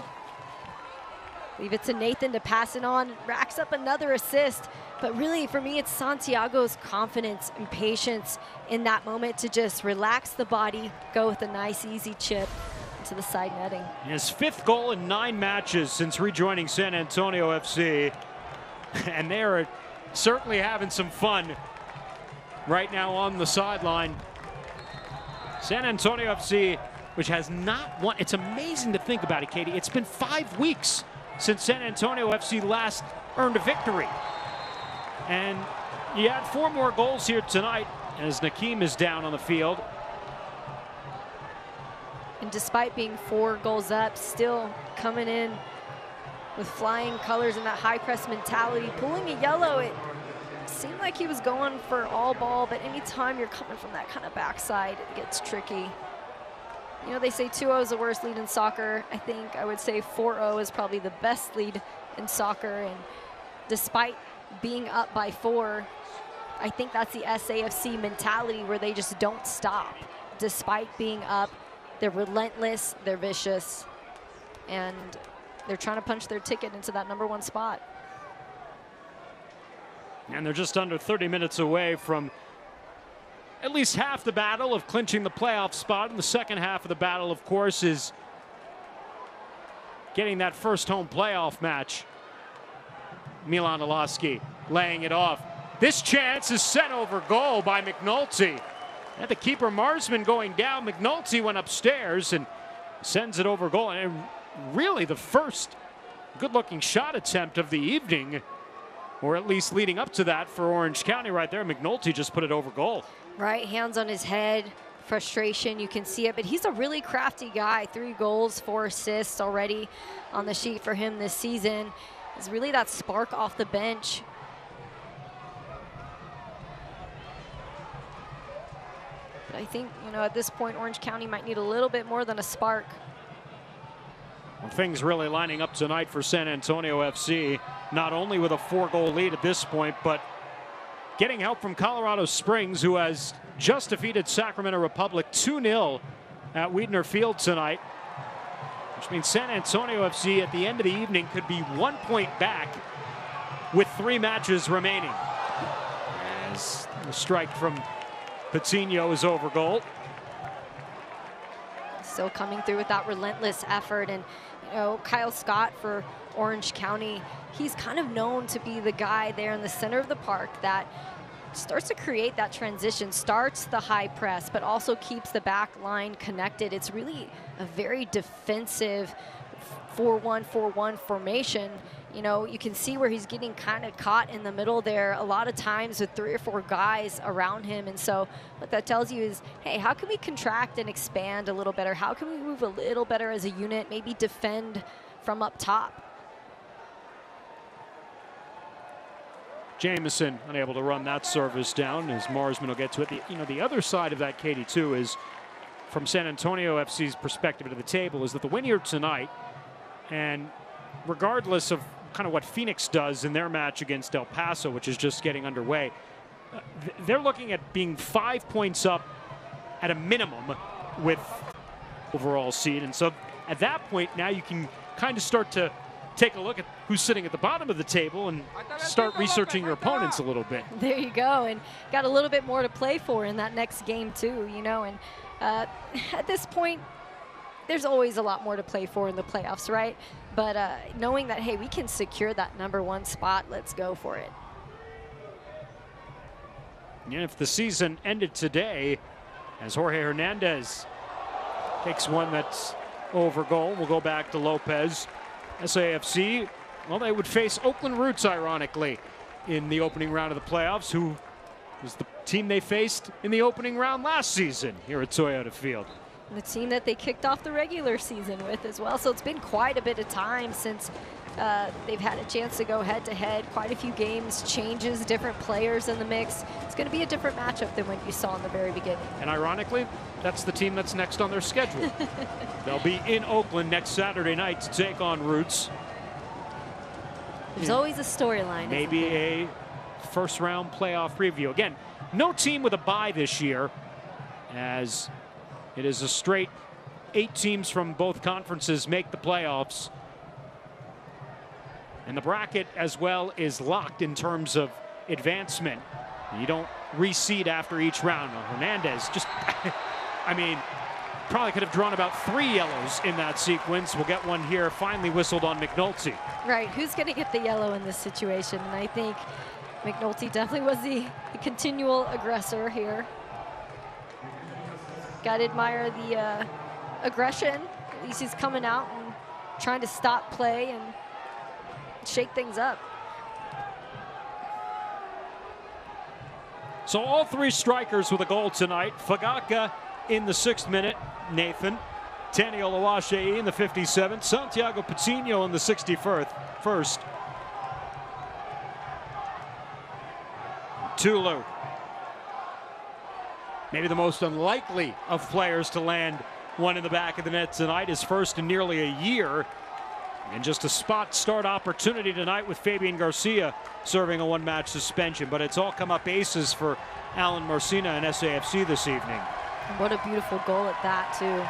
Leave it to Nathan to pass it on. Racks up another assist. But really, for me, it's Santiago's confidence and patience in that moment to just relax the body, go with a nice, easy chip to the side netting. His 5th goal in 9 matches since rejoining San Antonio FC. And they are certainly having some fun right now on the sideline. San Antonio FC, which has not won. It's amazing to think about it, Katie. It's been 5 weeks since San Antonio FC last earned a victory. And you had 4 more goals here tonight as Nakeem is down on the field. And despite being 4 goals up, still coming in with flying colors and that high press mentality, pulling a yellow. It seemed like he was going for all ball, but anytime you're coming from that kind of backside, it gets tricky. You know, they say 2-0 is the worst lead in soccer. I would say 4-0 is probably the best lead in soccer. And despite being up by 4, I think that's the SAFC mentality where they just don't stop. Despite being up, they're relentless, they're vicious, and they're trying to punch their ticket into that #1 spot. And they're just under 30 minutes away from at least half the battle of clinching the playoff spot. And the second half of the battle, of course, is getting that first home playoff match. Milan Olowski laying it off. This chance is set over goal by McNulty. And the keeper Marsman going down. McNulty went upstairs and sends it over goal. And really the first good-looking shot attempt of the evening, or at least leading up to that for Orange County right there. McNulty just put it over goal. Right, hands on his head, frustration, you can see it, but he's a really crafty guy. 3 goals, 4 assists already on the sheet for him this season. It's really that spark off the bench. But I think, you know, at this point, Orange County might need a little bit more than a spark. Well, things really lining up tonight for San Antonio FC, not only with a 4-goal lead at this point, but getting help from Colorado Springs, who has just defeated Sacramento Republic 2-0 at Wiedner Field tonight, which means San Antonio FC at the end of the evening could be 1 point back with 3 matches remaining. As the strike from Patino is over goal. Still coming through with that relentless effort. And, you know, Kyle Scott for Orange County, he's kind of known to be the guy there in the center of the park that starts to create that transition, starts the high press, but also keeps the back line connected. It's really a very defensive 4-1-4-1 formation. You know, you can see where he's getting kind of caught in the middle there a lot of times with 3 or 4 guys around him. And so what that tells you is, hey, how can we contract and expand a little better? How can we move a little better as a unit, maybe defend from up top? Jameson unable to run that service down as Marsman will get to it. The other side of that, Katie, too, is from San Antonio FC's perspective to the table is that the win here tonight, and regardless of kind of what Phoenix does in their match against El Paso, which is just getting underway, they're looking at being 5 points up at a minimum with overall seed. And so at that point, now you can kind of start to take a look at who's sitting at the bottom of the table and start researching your opponents a little bit. There you go, and got a little bit more to play for in that next game too, you know. And at this point, there's always a lot more to play for in the playoffs, right? But knowing that, hey, we can secure that #1 spot, let's go for it. And if the season ended today, as Jorge Hernandez takes one that's over goal, we'll go back to Lopez. SAFC, well, they would face Oakland Roots, ironically, in the opening round of the playoffs, who was the team they faced in the opening round last season here at Toyota Field. The team that they kicked off the regular season with as well. So it's been quite a bit of time since they've had a chance to go head-to-head. Quite a few games, changes, different players in the mix. It's going to be a different matchup than what you saw in the very beginning. And ironically, that's the team that's next on their schedule. They'll be in Oakland next Saturday night to take on Roots. There's always a storyline. Maybe a first-round playoff preview. Again, no team with a bye this year, as it is a straight 8 teams from both conferences make the playoffs. And the bracket as well is locked in terms of advancement. You don't reseed after each round. Hernandez just, I mean, probably could have drawn about 3 yellows in that sequence. We'll get one here, finally whistled on McNulty. Right, who's going to get the yellow in this situation? And I think McNulty definitely was the continual aggressor here. Got to admire the aggression. At least he's coming out and trying to stop play and shake things up. So all 3 strikers with a goal tonight. Fagaka in the 6th minute, Nathan. Tani Olawashe in the 57th. Santiago Patino in the 61st. Tulu, maybe the most unlikely of players to land one in the back of the net tonight, his first in nearly a year. And just a spot start opportunity tonight with Fabian Garcia serving a 1-match suspension. But it's all come up aces for Alan Marcina and SAFC this evening. What a beautiful goal at that, too.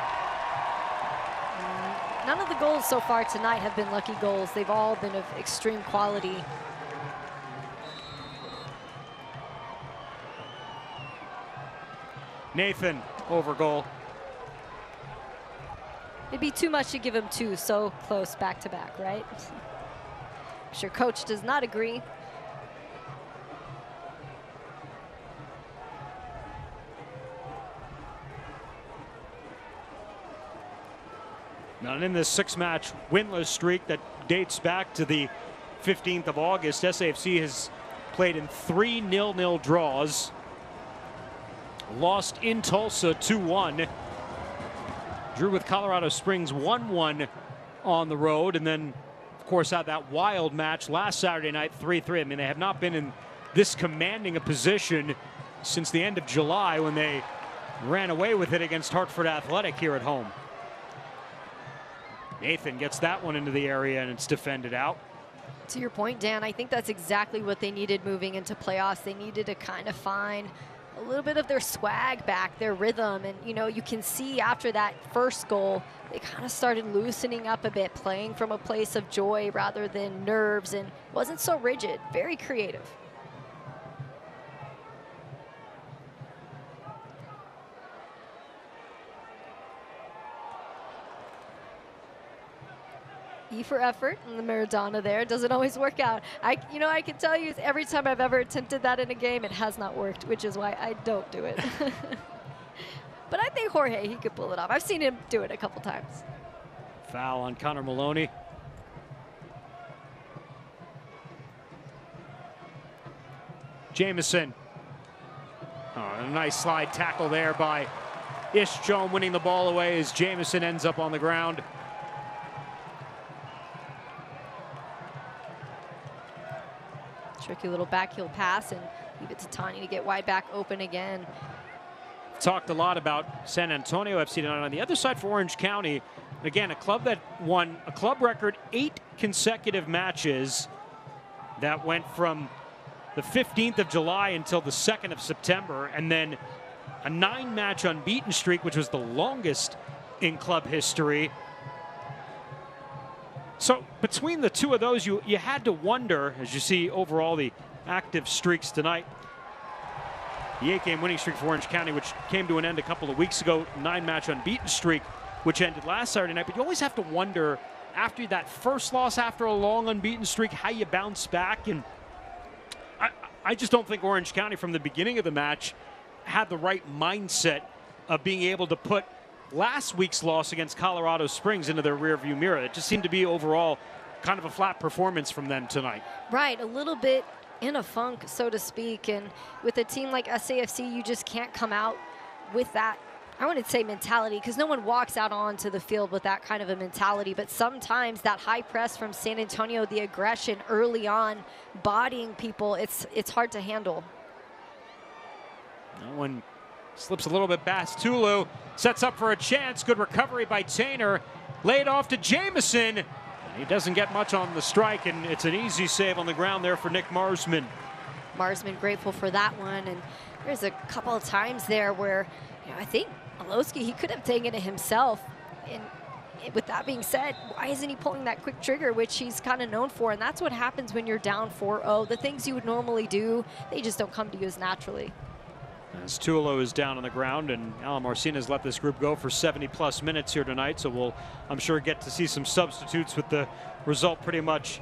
None of the goals so far tonight have been lucky goals. They've all been of extreme quality. Nathan over goal. It'd be too much to give him 2 so close back-to-back, right? I'm sure coach does not agree. Now, in this 6-match winless streak that dates back to the 15th of August, SAFC has played in 3 0-0 draws. Lost in Tulsa 2-1. Drew with Colorado Springs 1-1 on the road. And then, of course, had that wild match last Saturday night 3-3. I mean, they have not been in this commanding a position since the end of July when they ran away with it against Hartford Athletic here at home. Nathan gets that one into the area and it's defended out. To your point, Dan, I think that's exactly what they needed moving into playoffs. They needed to kind of find a little bit of their swag back, their rhythm. And, you know, you can see after that first goal, they kind of started loosening up a bit, playing from a place of joy rather than nerves, and wasn't so rigid, very creative. E for effort, and the Maradona there doesn't always work out. I can tell you every time I've ever attempted that in a game, it has not worked, which is why I don't do it. But I think Jorge, he could pull it off. I've seen him do it a couple times. Foul on Connor Maloney. Jamison. Oh, a nice slide tackle there by Ishjom, winning the ball away as Jamison ends up on the ground. Tricky little backheel pass and leave it to Tani to get wide back open again. Talked a lot about San Antonio FC tonight. On the other side for Orange County, again, a club that won a club record 8 consecutive matches that went from the 15th of July until the 2nd of September, and then a 9-match unbeaten streak, which was the longest in club history. So between the two of those, you had to wonder, as you see overall the active streaks tonight. The 8-game winning streak for Orange County, which came to an end a couple of weeks ago, 9-match unbeaten streak, which ended last Saturday night. But you always have to wonder, after that first loss, after a long unbeaten streak, how you bounce back. And I just don't think Orange County from the beginning of the match had the right mindset of being able to put last week's loss against Colorado Springs into their rearview mirror. It just seemed to be overall kind of a flat performance from them tonight. Right, a little bit in a funk, so to speak. And with a team like SAFC, you just can't come out with that, I wouldn't say mentality, because no one walks out onto the field with that kind of a mentality. But sometimes that high press from San Antonio, the aggression early on, bodying people, it's hard to handle. No one slips a little bit past. Tulu sets up for a chance. Good recovery by Tainer. Laid off to Jamison. He doesn't get much on the strike, and it's an easy save on the ground there for Nick Marsman. Marsman grateful for that one. And there's a couple of times there where, I think Alowski, he could have taken it himself. And with that being said, why isn't he pulling that quick trigger, which he's kind of known for? And that's what happens when you're down 4-0. The things you would normally do, they just don't come to you as naturally. As Tuolo is down on the ground, and Alan Marcinez let this group go for 70-plus minutes here tonight, so we'll, I'm sure, get to see some substitutes with the result pretty much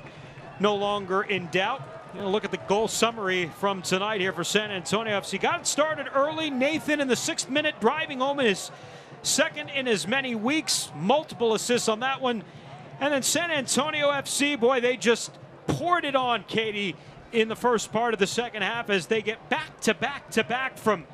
no longer in doubt. Look at the goal summary from tonight here for San Antonio FC. Got it started early. Nathan in the 6th minute, driving home his second in as many weeks. Multiple assists on that one. And then San Antonio FC, boy, they just poured it on, Katie, in the first part of the second half as they get back to back from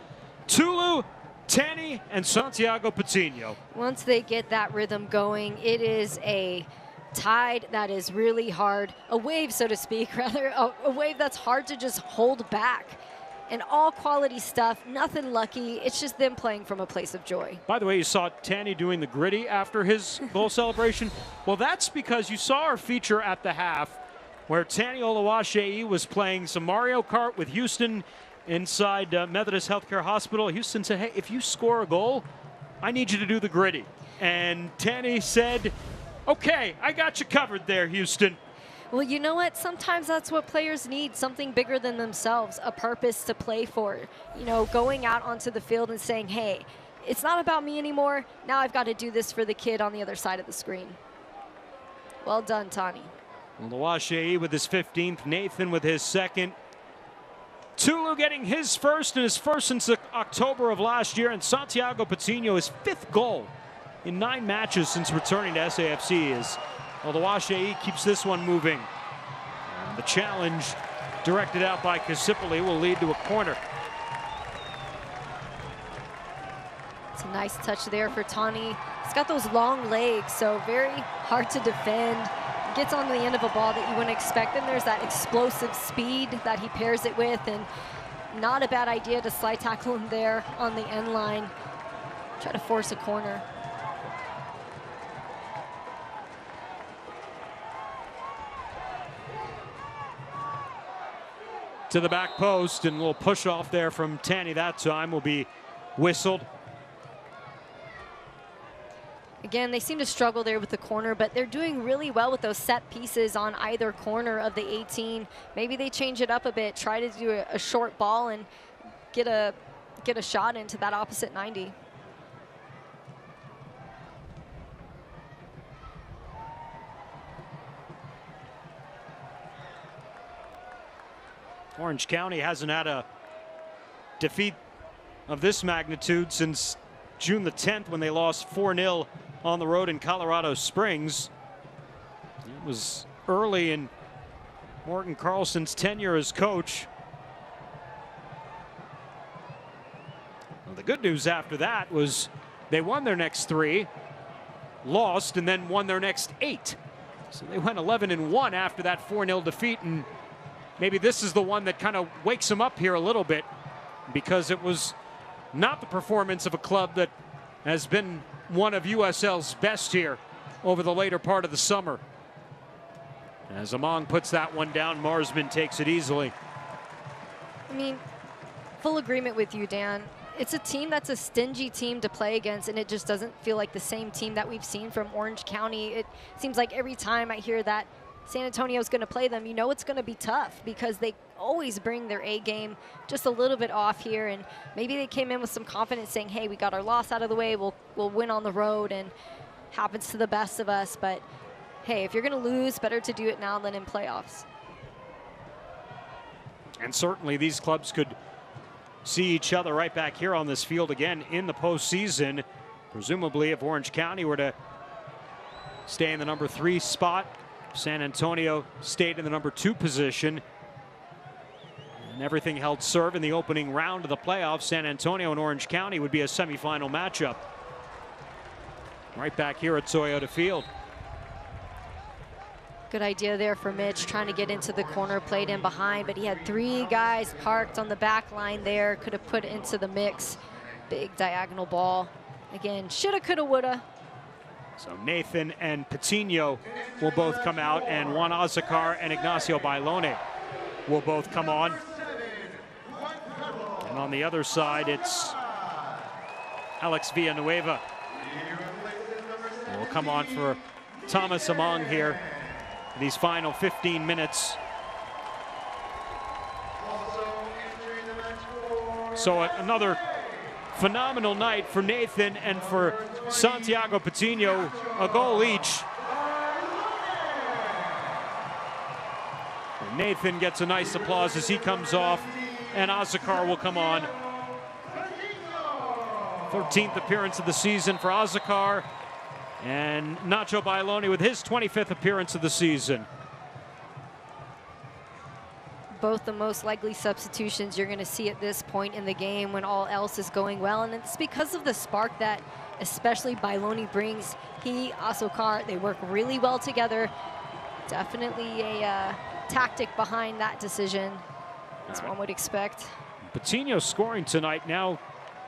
Tulu, Tani, and Santiago Patino. Once they get that rhythm going, it is a tide that is really hard, a wave, so to speak, rather, a wave that's hard to just hold back. And all quality stuff, nothing lucky. It's just them playing from a place of joy. By the way, you saw Tani doing the gritty after his goal celebration. Well, that's because you saw our feature at the half where Tani Oluwaseyi was playing some Mario Kart with Houston inside Methodist Healthcare Hospital. Houston said, hey, if you score a goal, I need you to do the gritty. And Tani said, okay, I got you covered there, Houston. Well, you know what? Sometimes that's what players need, something bigger than themselves, a purpose to play for. Going out onto the field and saying, hey, it's not about me anymore. Now I've got to do this for the kid on the other side of the screen. Well done, Tani. Oluwaseyi with his 15th, Nathan with his 2nd. Tulu getting his first, and his first since October of last year, and Santiago Patino his 5th goal in 9 matches since returning to SAFC as Oduwashei keeps this one moving. And the challenge directed out by Kasipali will lead to a corner. It's a nice touch there for Tani. He's got those long legs, so very hard to defend. Gets on the end of a ball that you wouldn't expect. And there's that explosive speed that he pairs it with, and not a bad idea to slide tackle him there on the end line. Try to force a corner. To the back post, and a little push off there from Tani that time will be whistled. Again, they seem to struggle there with the corner, but they're doing really well with those set pieces on either corner of the 18. Maybe they change it up a bit, try to do a short ball and get a shot into that opposite 90. Orange County hasn't had a defeat of this magnitude since June the 10th when they lost 4-0 on the road in Colorado Springs. It was early in Morgan Carlson's tenure as coach. Well, the good news after that was they won their next 3, lost, and then won their next 8. So they went 11-1 after that 4-0 defeat, and maybe this is the one that kind of wakes them up here a little bit, because it was not the performance of a club that has been one of USL's best here over the later part of the summer. As Among puts that one down, Marsman takes it easily. I mean, full agreement with you, Dan. It's a team that's a stingy team to play against, and it just doesn't feel like the same team that we've seen from Orange County. It seems like every time I hear that San Antonio's going to play them, you know it's going to be tough, because they always bring their A game just a little bit off here, and maybe they came in with some confidence saying, hey, we got our loss out of the way, we'll win on the road, and happens to the best of us. But hey, if you're going to lose, better to do it now than in playoffs. And certainly these clubs could see each other right back here on this field again in the postseason. Presumably, if Orange County were to stay in the number 3 spot, San Antonio stayed in the number 2 position, and everything held serve in the opening round of the playoffs. San Antonio and Orange County would be a semifinal matchup right back here at Toyota Field. Good idea there for Mitch, trying to get into the corner, played in behind, but he had 3 guys parked on the back line there, could have put it into the mix. Big diagonal ball. Again, shoulda, coulda, woulda. So Nathan and Patino will both come out, and Juan Azacar and Ignacio Bailone will both come on. And on the other side, it's Alex Villanueva will come on for Thomas Among here in these final 15 minutes. So another phenomenal night for Nathan and for Santiago Patino, a goal each. And Nathan gets a nice applause as he comes off, and Azacar will come on. 13th appearance of the season for Azacar, and Nacho Bailone with his 25th appearance of the season. Both the most likely substitutions you're going to see at this point in the game when all else is going well, and it's because of the spark that especially Bailone brings. He, Azacar, they work really well together. Definitely a tactic behind that decision, as one would expect. Patino scoring tonight, now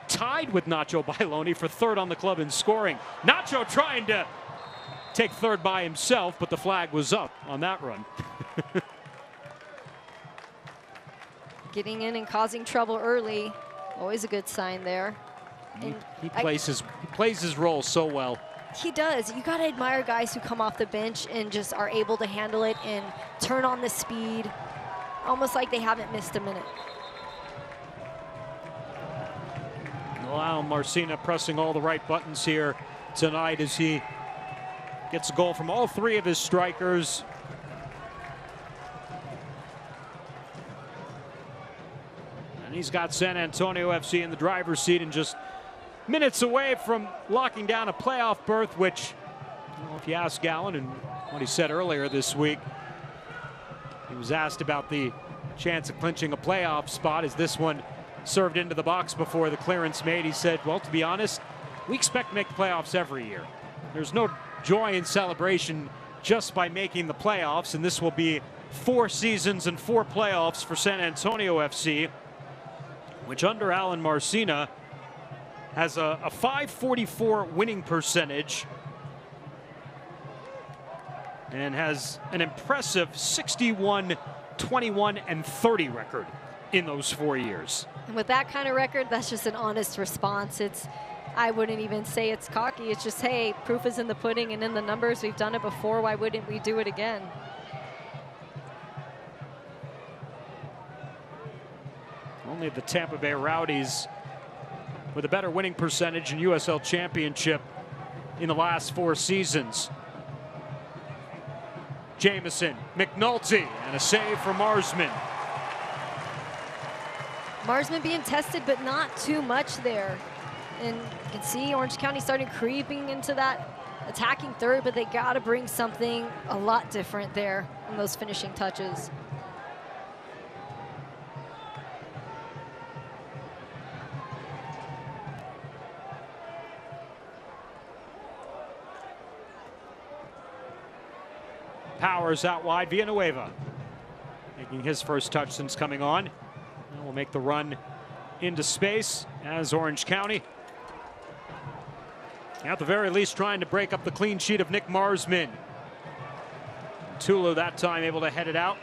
tied with Nacho Bailone for 3rd on the club in scoring. Nacho trying to take 3rd by himself, but the flag was up on that run. Getting in and causing trouble early, always a good sign there. He plays his role so well. He does. You got to admire guys who come off the bench and just are able to handle it and turn on the speed, almost like they haven't missed a minute. Wow, Marcina pressing all the right buttons here tonight as he gets a goal from all 3 of his strikers. And he's got San Antonio FC in the driver's seat and just minutes away from locking down a playoff berth, which, well, if you ask Gallen and what he said earlier this week, he was asked about the chance of clinching a playoff spot as this one served into the box before the clearance made. He said, well, to be honest, we expect to make the playoffs every year. There's no joy and celebration just by making the playoffs, and this will be 4 seasons and 4 playoffs for San Antonio FC, which under Alan Marcina has a .544 winning percentage and has an impressive 61, 21, and 30 record in those 4 years. And with that kind of record, that's just an honest response. I wouldn't even say it's cocky. It's just, hey, proof is in the pudding and in the numbers. We've done it before. Why wouldn't we do it again? Only the Tampa Bay Rowdies with a better winning percentage in USL Championship in the last 4 seasons. Jamison, McNulty, and a save for Marsman. Marsman being tested, but not too much there. And you can see Orange County starting creeping into that attacking third, but they got to bring something a lot different there on those finishing touches. Powers out wide, Villanueva making his first touch since coming on. And will make the run into space as Orange County, at the very least, trying to break up the clean sheet of Nick Marsman. Tulu that time able to head it out.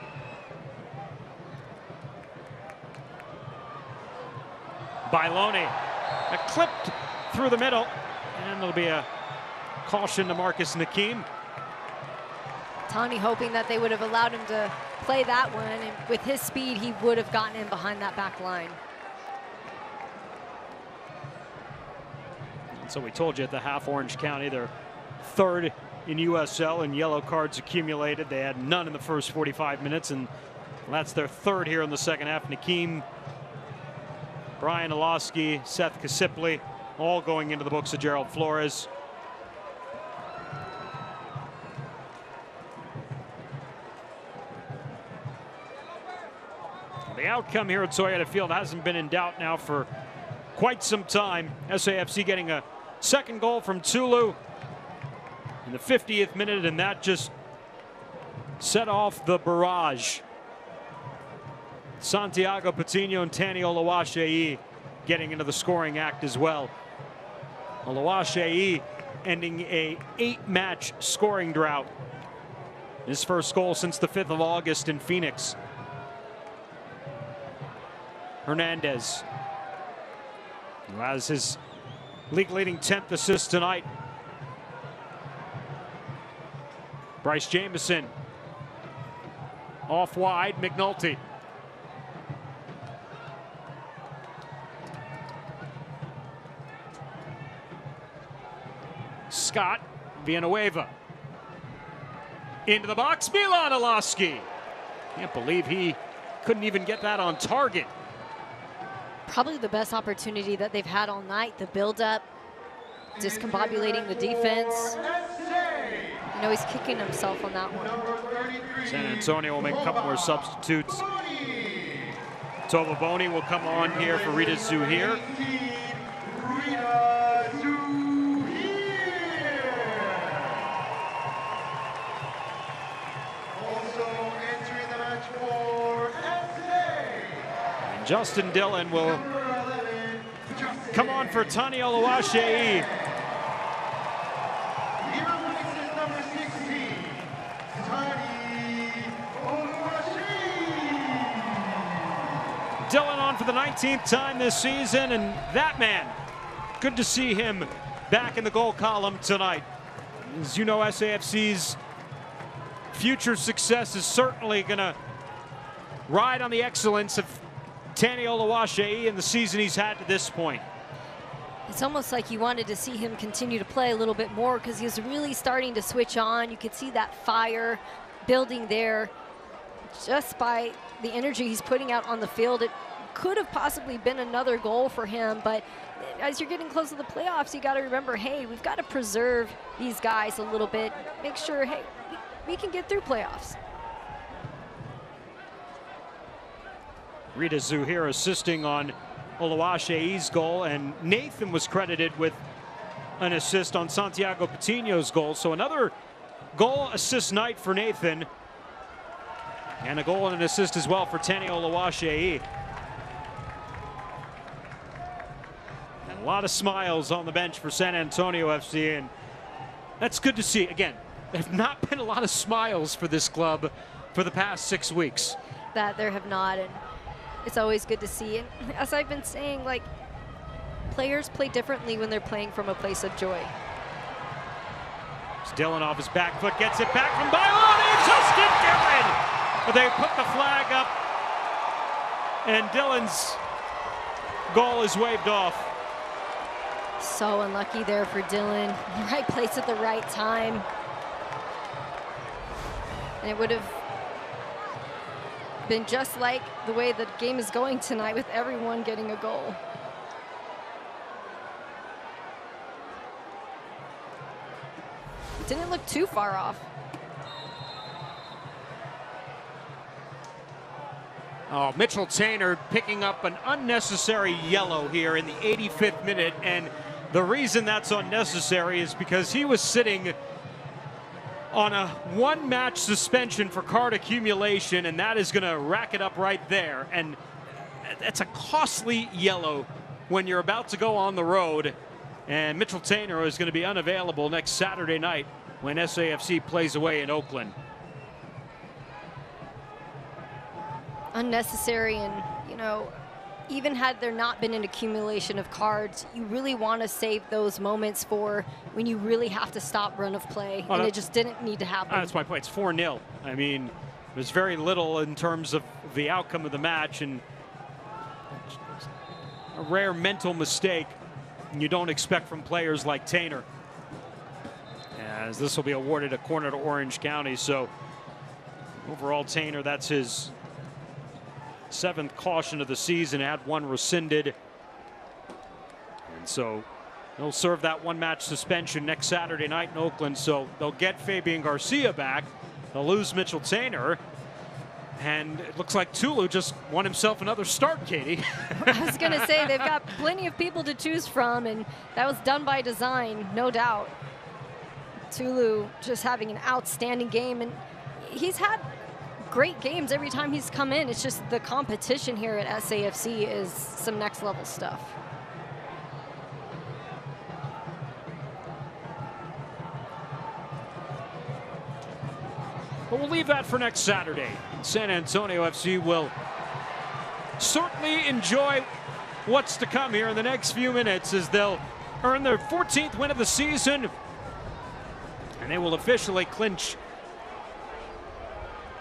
Bailoni, clipped through the middle, and there'll be a caution to Marcus Nakim. Tani hoping that they would have allowed him to play that one, and with his speed, he would have gotten in behind that back line. And so we told you at the half, Orange County, they're 3rd in USL in yellow cards accumulated. They had none in the first 45 minutes, and that's their 3rd here in the second half. Nakim, Brian Olowski, Seth Kasipli, all going into the books of Gerald Flores. The outcome here at Toyota Field hasn't been in doubt now for quite some time. SAFC getting a second goal from Tulu in the 50th minute, and that just set off the barrage. Santiago Patino and Tani Oluwaseyi getting into the scoring act as well. Oluwaseyi ending a 8-match scoring drought. His first goal since the 5th of August in Phoenix. Hernandez, who has his league-leading 10th assist tonight. Bryce Jamison, off wide, McNulty. Scott, Villanueva. Into the box, Milan Olaski. Can't believe he couldn't even get that on target. Probably the best opportunity that they've had all night, the build-up, discombobulating the defense. You know, he's kicking himself on that one. San Antonio will make a couple more substitutes. Tova Boni will come on here for Rita Zuhir. Justin Dillon will come on for Tani Oluwaseyi. Dillon on for the 19th time this season, and that man, good to see him back in the goal column tonight. As you know, SAFC's future success is certainly going to ride on the excellence of Tani Oluwaseyi in the season he's had to this point. It's almost like you wanted to see him continue to play a little bit more because he was really starting to switch on. You could see that fire building there just by the energy he's putting out on the field. It could have possibly been another goal for him, but as you're getting close to the playoffs, you got to remember, hey, we've got to preserve these guys a little bit. Make sure, hey, we can get through playoffs. Rita Zuhair assisting on Oluwaseyi's goal, and Nathan was credited with an assist on Santiago Patino's goal. So another goal assist night for Nathan, and a goal and an assist as well for Tani Oluwaseyi. And a lot of smiles on the bench for San Antonio FC, and that's good to see. Again, there have not been a lot of smiles for this club for the past 6 weeks. That there have not, and it's always good to see. And as I've been saying, like, players play differently when they're playing from a place of joy. Dylan off his back foot, gets it back from Bailon. They just get Dylan! But they put the flag up, and Dylan's goal is waved off. So unlucky there for Dylan. Right place at the right time. And it would have been just like the way the game is going tonight, with everyone getting a goal. Didn't look too far off. Oh, Mitchell Tainter picking up an unnecessary yellow here in the 85th minute, and the reason that's unnecessary is because he was sitting on a one-match suspension for card accumulation, and that is going to rack it up right there. And that's a costly yellow when you're about to go on the road. And Mitchell Tainter is going to be unavailable next Saturday night when SAFC plays away in Oakland. Unnecessary, and, you know, even had there not been an accumulation of cards, you really want to save those moments for when you really have to stop run of play, and it just didn't need to happen. That's my point. It's 4-0. I mean, there's very little in terms of the outcome of the match, and a rare mental mistake you don't expect from players like Tainter, as this will be awarded a corner to Orange County. So overall, Tainter, that's his 7th caution of the season, had 1 rescinded, and so he'll serve that 1-match suspension next Saturday night in Oakland. So they'll get Fabian Garcia back, they'll lose Mitchell Tainter, and it looks like Tulu just won himself another start, Katie. I was going to say, they've got plenty of people to choose from, and that was done by design, no doubt. Tulu just having an outstanding game, and he's had great games every time he's come in. It's just the competition here at SAFC is some next level stuff. But we'll leave that for next Saturday. San Antonio FC will certainly enjoy what's to come here in the next few minutes, as they'll earn their 14th win of the season, and they will officially clinch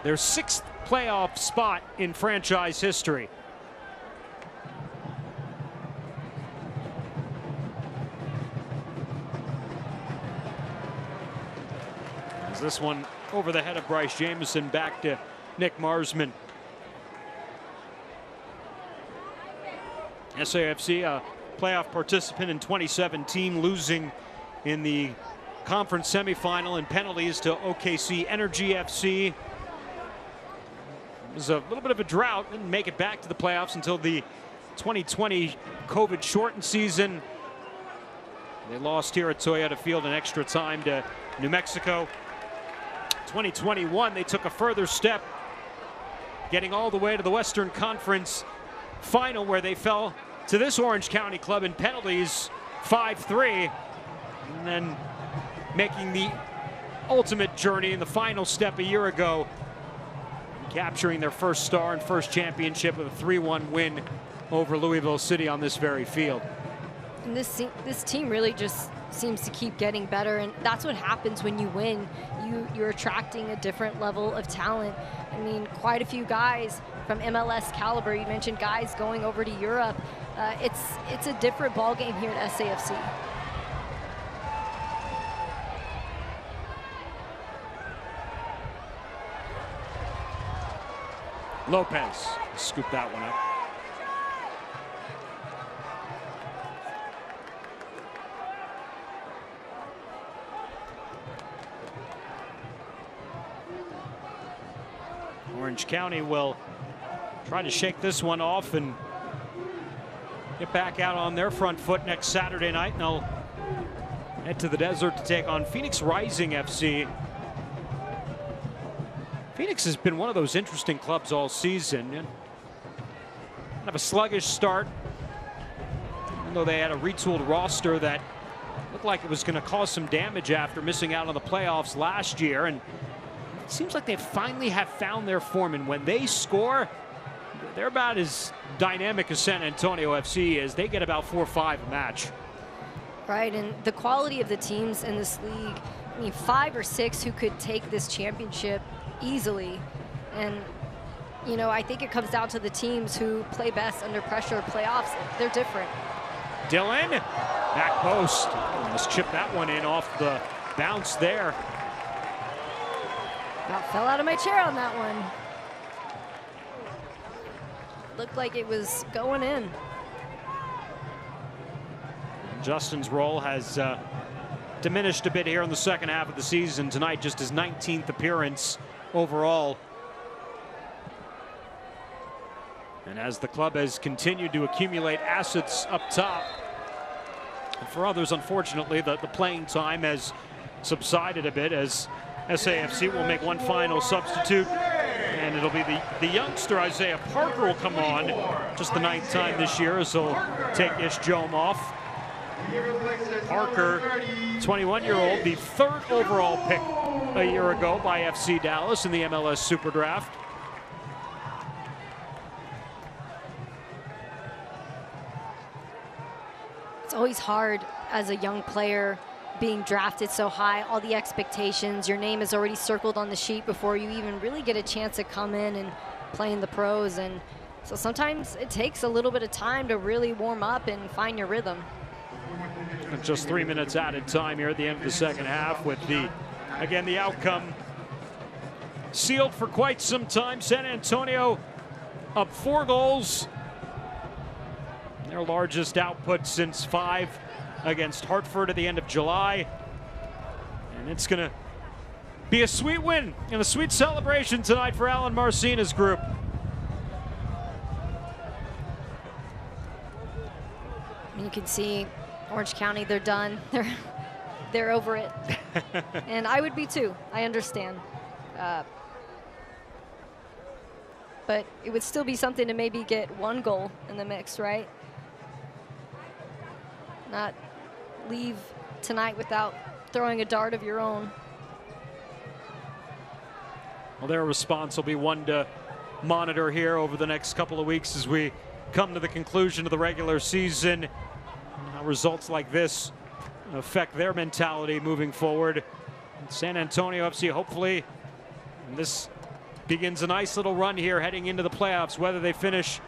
their 6th playoff spot in franchise history. As this one over the head of Bryce Jameson, back to Nick Marsman. SAFC, a playoff participant in 2017, losing in the conference semifinal in penalties to OKC Energy FC. It was a little bit of a drought, didn't make it back to the playoffs until the 2020 COVID shortened season. They lost here at Toyota Field in extra time to New Mexico. 2021, they took a further step, getting all the way to the Western Conference final, where they fell to this Orange County club in penalties 5-3, and then making the ultimate journey in the final step a year ago, capturing their first star and first championship with a 3-1 win over Louisville City on this very field. And this team really just seems to keep getting better, and that's what happens when you win. You're attracting a different level of talent. I mean, quite a few guys from MLS caliber. You mentioned guys going over to Europe. It's a different ball game here at SAFC. Lopez scooped that one up. Orange County will try to shake this one off and get back out on their front foot next Saturday night, and they'll head to the desert to take on Phoenix Rising FC. Phoenix has been one of those interesting clubs all season. Kind of a sluggish start, even though they had a retooled roster that looked like it was going to cause some damage after missing out on the playoffs last year. And it seems like they finally have found their form, and when they score, they're about as dynamic as San Antonio FC is. They get about 4 or 5 a match. Right, and the quality of the teams in this league, I mean, 5 or 6 who could take this championship easily. And, you know, I think it comes down to the teams who play best under pressure. Playoffs, they're different. Dylan, back post. Almost chipped that one in off the bounce there. About fell out of my chair on that one. Looked like it was going in. Justin's role has diminished a bit here in the second half of the season. Tonight, just his 19th appearance overall. And as the club has continued to accumulate assets up top, and for others, unfortunately, the playing time has subsided a bit as SAFC will make one final substitute. And it'll be the youngster Isaiah Parker will come on, just the 9th time this year, as he'll take Ish Jome off. Parker, 21-year-old, the 3rd overall pick a year ago by FC Dallas in the MLS Super Draft. It's always hard as a young player being drafted so high, all the expectations, your name is already circled on the sheet before you even really get a chance to come in and play in the pros. And so sometimes it takes a little bit of time to really warm up and find your rhythm. And just 3 minutes added time here at the end of the second half, with the outcome sealed for quite some time. San Antonio up 4 goals. Their largest output since 5 against Hartford at the end of July. And it's going to be a sweet win and a sweet celebration tonight for Alan Marcina's group. You can see Orange County, they're done. They're over it. And I would be too, I understand. But it would still be something to maybe get 1 goal in the mix, right? Not leave tonight without throwing a dart of your own. Well, their response will be one to monitor here over the next couple of weeks as we come to the conclusion of the regular season. How results like this affect their mentality moving forward. And San Antonio FC, hopefully, and this begins a nice little run here heading into the playoffs, whether they finish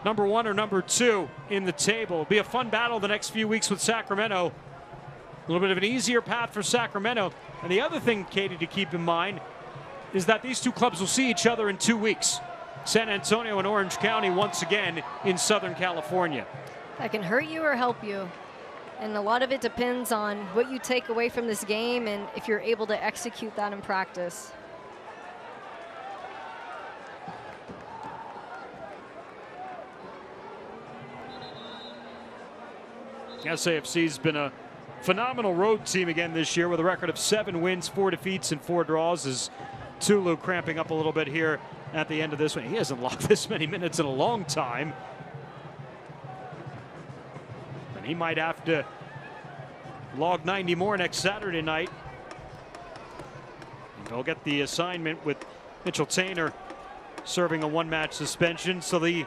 number 1 or number 2 in the table. It'll be a fun battle the next few weeks with Sacramento. A little bit of an easier path for Sacramento. And the other thing, Katie, to keep in mind is that these two clubs will see each other in 2 weeks. San Antonio and Orange County once again in Southern California. That can hurt you or help you. And a lot of it depends on what you take away from this game and if you're able to execute that in practice. SAFC's been a phenomenal road team again this year with a record of 7 wins, 4 defeats, and 4 draws, as Tulu cramping up a little bit here at the end of this one. He hasn't logged this many minutes in a long time. And he might have to log 90 more next Saturday night. And they'll get the assignment with Mitchell Tainer serving a 1-match suspension. So the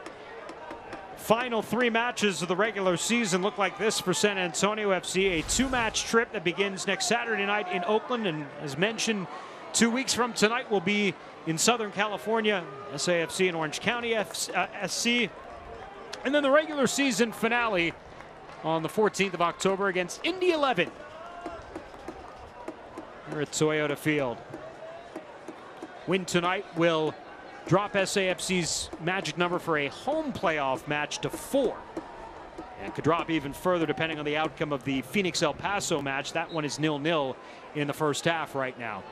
final 3 matches of the regular season look like this for San Antonio FC. A 2-match trip that begins next Saturday night in Oakland, and as mentioned, 2 weeks from tonight will be in Southern California, SAFC and Orange County SC. And then the regular season finale on the 14th of October against Indy 11 here at Toyota Field. Win tonight will drop SAFC's magic number for a home playoff match to 4. And could drop even further depending on the outcome of the Phoenix El Paso match. That one is 0-0 in the first half right now.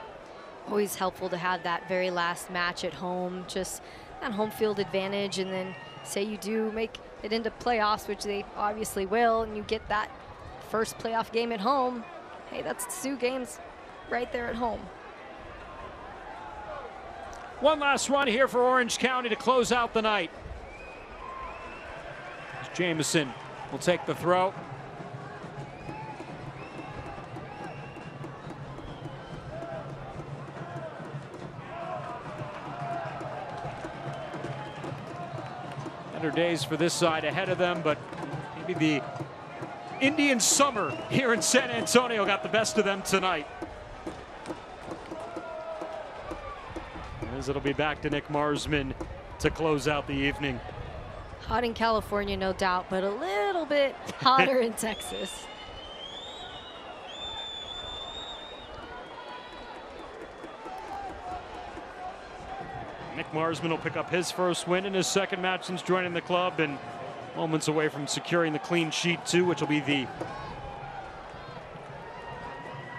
Always helpful to have that very last match at home, just that home field advantage. And then say you do make it into playoffs, which they obviously will, and you get that first playoff game at home. Hey, that's 2 games right there at home. One last run here for Orange County to close out the night. Jamison will take the throw. Better days for this side ahead of them, but maybe the Indian summer here in San Antonio got the best of them tonight. As it'll be back to Nick Marsman to close out the evening. Hot in California, no doubt, but a little bit hotter in Texas. Nick Marsman will pick up his first win in his second match since joining the club, and moments away from securing the clean sheet too, which will be the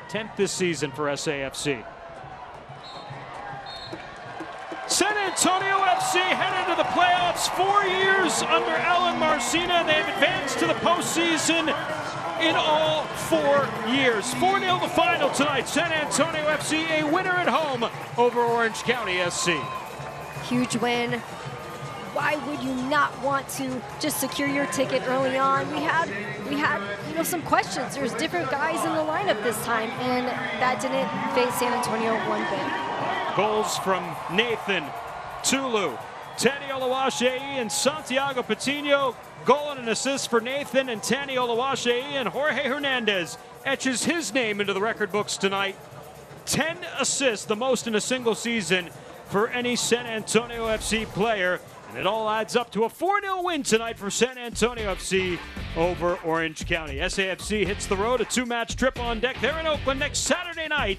10th this season for SAFC. San Antonio FC head into the playoffs 4 years under Alan Marcina. They've advanced to the postseason in all 4 years. 4-0 the final tonight. San Antonio FC a winner at home over Orange County SC. Huge win. Why would you not want to just secure your ticket early on? We had some questions. There's different guys in the lineup this time, and that didn't phase San Antonio one bit. Goals from Nathan, Tulu, Tani Oluwaseyi, and Santiago Patino. Goal and an assist for Nathan and Tani Oluwaseyi, and Jorge Hernandez etches his name into the record books tonight. 10 assists, the most in a single season for any San Antonio FC player. And it all adds up to a 4-0 win tonight for San Antonio FC over Orange County. SAFC hits the road, a 2-match trip on deck. They're in Oakland next Saturday night.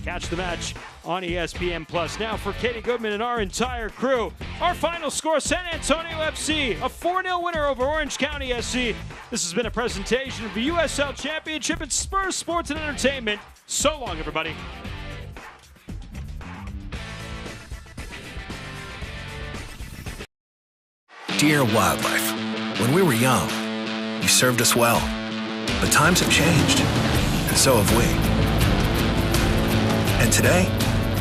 Catch the match on ESPN+. Now for Katie Goodman and our entire crew, our final score, San Antonio FC, a 4-0 winner over Orange County SC. This has been a presentation of the USL Championship and Spurs Sports and Entertainment. So long, everybody. Dear wildlife, when we were young, you served us well. But times have changed, and so have we. And today,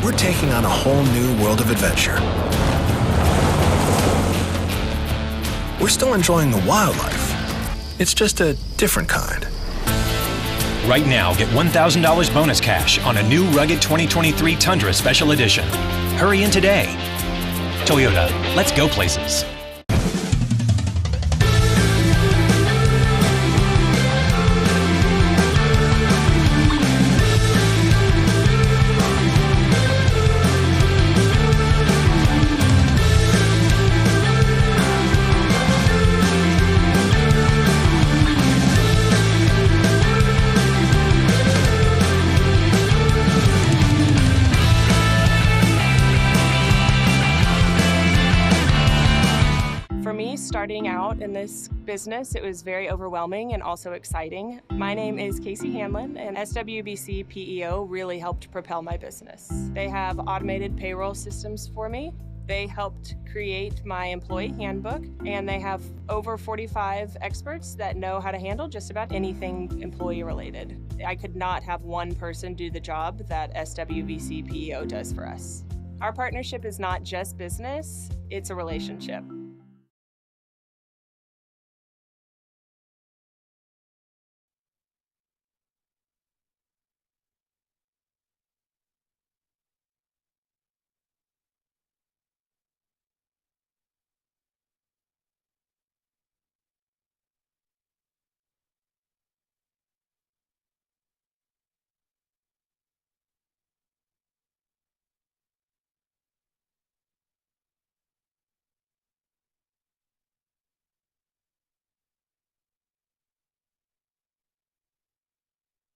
we're taking on a whole new world of adventure. We're still enjoying the wildlife. It's just a different kind. Right now, get $1,000 bonus cash on a new rugged 2023 Tundra Special Edition. Hurry in today. Toyota, let's go places. Starting out in this business, it was very overwhelming and also exciting. My name is Casey Hanlon, and SWBC PEO really helped propel my business. They have automated payroll systems for me. They helped create my employee handbook, and they have over 45 experts that know how to handle just about anything employee related. I could not have one person do the job that SWBC PEO does for us. Our partnership is not just business, it's a relationship.